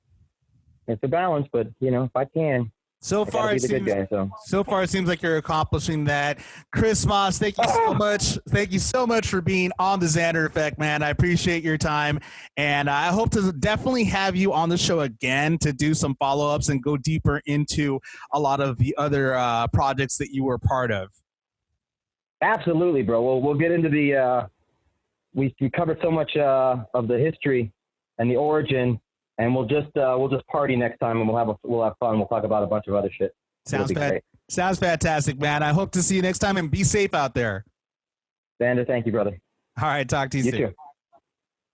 it's a balance, but if I can. So far, it seems like you're accomplishing that. Chris Moss, thank you so much. Thank you so much for being on the Xander Effect, man. I appreciate your time, and I hope to definitely have you on the show again to do some follow-ups and go deeper into a lot of the other projects that you were part of. Absolutely, bro. We'll get into the we covered so much of the history and the origin. And we'll just party next time, and we'll have fun. We'll talk about a bunch of other shit. Sounds fantastic, man. I hope to see you next time, and be safe out there. Xander, thank you, brother. All right, talk to you soon. You too.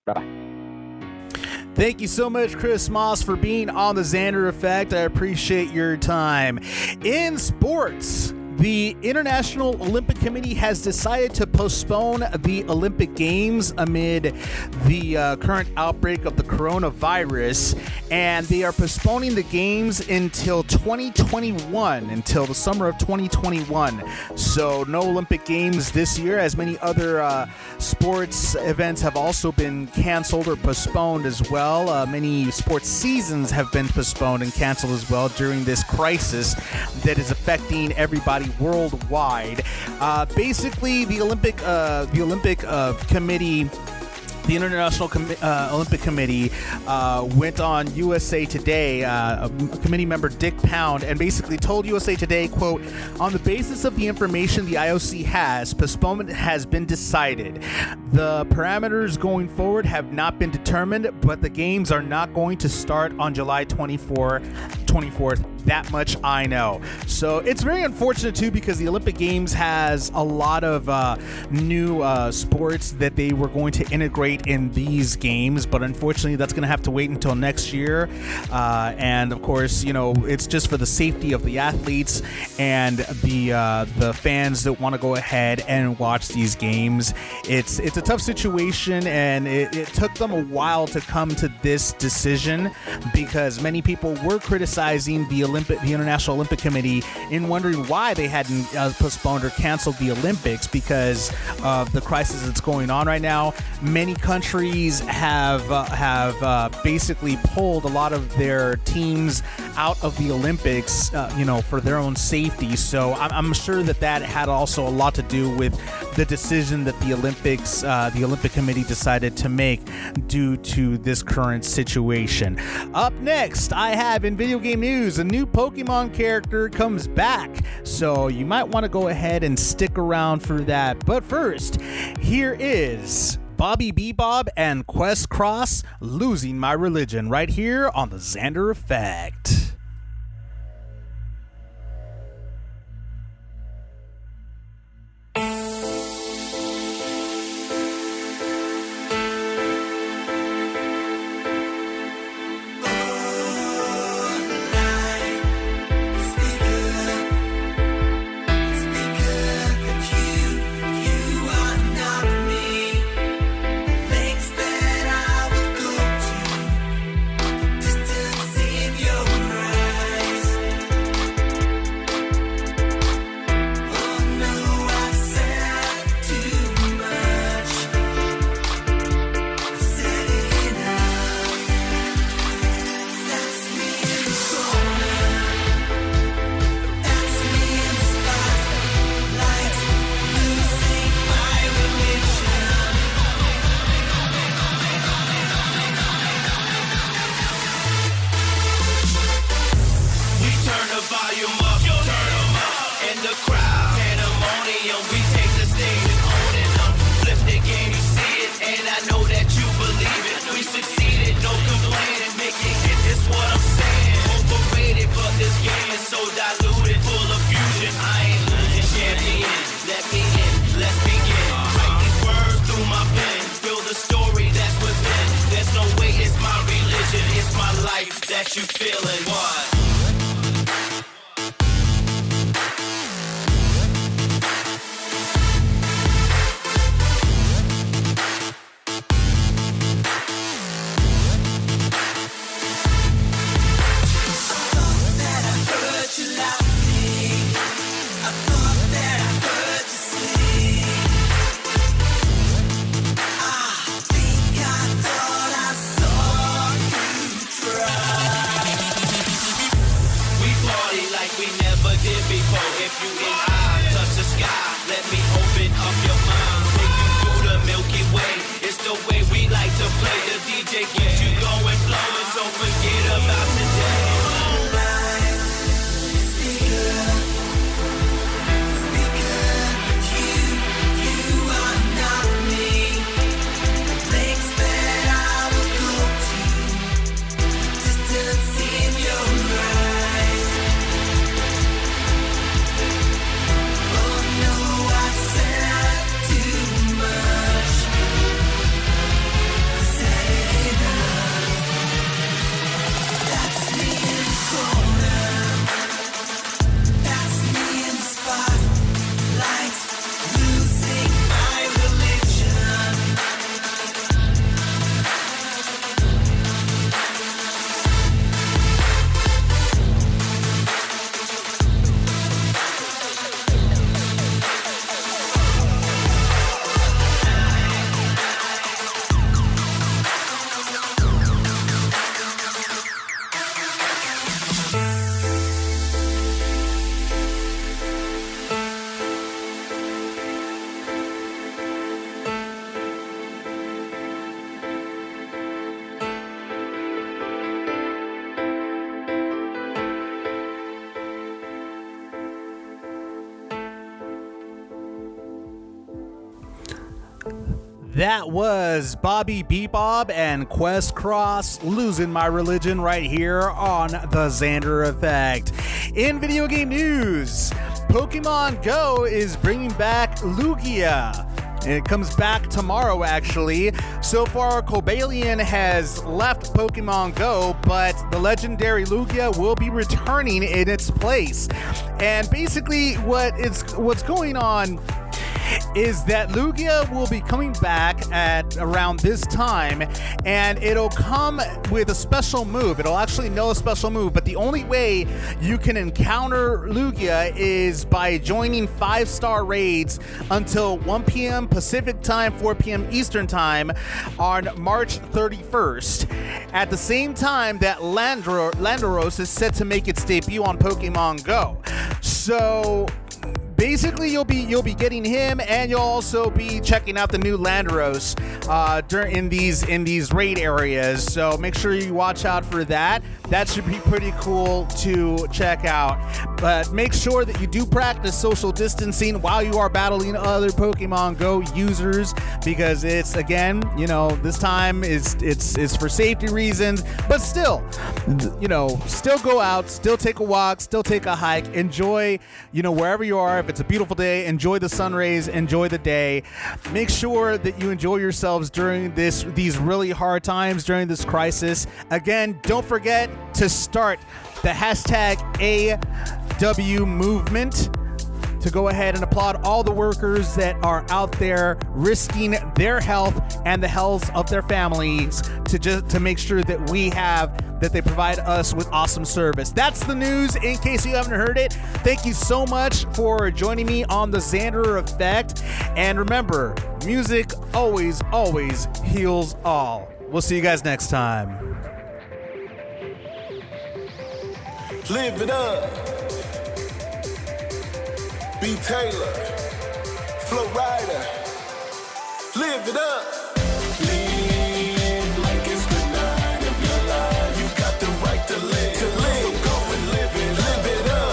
Bye. Thank you so much, Chris Moss, for being on the Xander Effect. I appreciate your time. In sports, the International Olympic Committee has decided to postpone the Olympic Games amid the current outbreak of the coronavirus, and they are postponing the games until 2021, until the summer of 2021. So no Olympic Games this year, as many other sports events have also been canceled or postponed as well. Many sports seasons have been postponed and canceled as well during this crisis that is affecting everybody worldwide. Basically, the Olympic Committee, the International Olympic Committee, went on USA Today, committee member Dick Pound, and basically told USA Today, quote, "On the basis of the information the IOC has, postponement has been decided. The parameters going forward have not been determined, but the games are not going to start on July 24th. That much I know." So it's very unfortunate too, because the Olympic Games has a lot of new sports that they were going to integrate in these games, but unfortunately that's going to have to wait until next year. And of course, it's just for the safety of the athletes and the fans that want to go ahead and watch these games. It's a tough situation, and it took them a while to come to this decision, because many people were criticizing the International Olympic Committee in wondering why they hadn't postponed or canceled the Olympics because of the crisis that's going on right now. Many countries have basically pulled a lot of their teams out of the Olympics, for their own safety. So I'm sure that had also a lot to do with the decision that the Olympic Committee decided to make due to this current situation. Up next, I have in video game news, a new Pokemon character comes back, so you might want to go ahead and stick around for that. But first, here is Bobby Beebob and Qwes Kross, "Losing My Religion," right here on the Xander Effect. volume up, turn 'em up. In the crowd, pandemonium, we take the stage and own it up. Flip the game, you see it, and I know that you believe it. We succeeded, no complaining, making it is what I'm saying. Overrated, but this game is so diluted, full of fusion. I ain't losing, champion. Let me in, let's begin. Write these words through my pen, feel the story that's within. There's no way it's my religion, it's my life that you feeling. What? If you and I touch the sky, let me open up your mind. Take you through the Milky Way. It's the way we like to play. The DJ gets you going, flowing, so forget about today. That was Bobby Beebob and Qwes Kross, Losing My Religion, right here on the Xander Effect. In video game news, Pokemon Go is bringing back Lugia. It comes back tomorrow, actually. So far, Cobalion has left Pokemon Go, but the legendary Lugia will be returning in its place. And basically, what's going on is that Lugia will be coming back at around this time, and it'll come with a special move. It'll actually know a special move, but the only way you can encounter Lugia is by joining 5-star raids until 1 p.m. Pacific time, 4 p.m. Eastern time on March 31st. At the same time that Landorus is set to make its debut on Pokemon Go. So basically, you'll be getting him, and you'll also be checking out the new Landorus in these raid areas. So make sure you watch out for that. That should be pretty cool to check out. But make sure that you do practice social distancing while you are battling other Pokemon Go users, because it's, again, this time it's for safety reasons. But still, still go out, still take a walk, still take a hike, enjoy, wherever you are. If it's a beautiful day, enjoy the sun rays, enjoy the day. Make sure that you enjoy yourselves during these really hard times, during this crisis. Again, don't forget to start the hashtag AW movement to go ahead and applaud all the workers that are out there risking their health and the health of their families to make sure that they provide us with awesome service. That's the news, in case you haven't heard it. Thank you so much for joining me on the Xander Effect. And remember, music always, always heals all. We'll see you guys next time. Live it up. B. Taylor, Flow Rida, live it up. Live like it's the night of your life. You got the right to live. So go and live it up.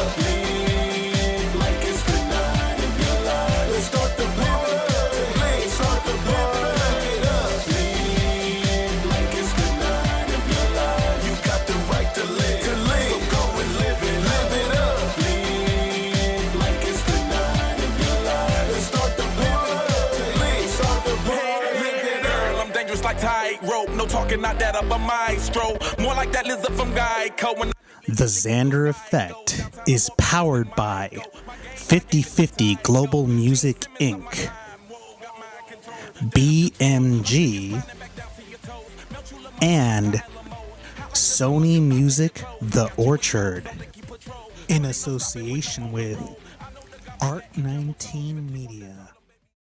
tightrope. No talking, not that of a maestro. More like that lizard from Geico. When The Xander Effect is powered by 50/50 Global Music Inc., BMG, and Sony Music The Orchard, in association with Art 19 Media.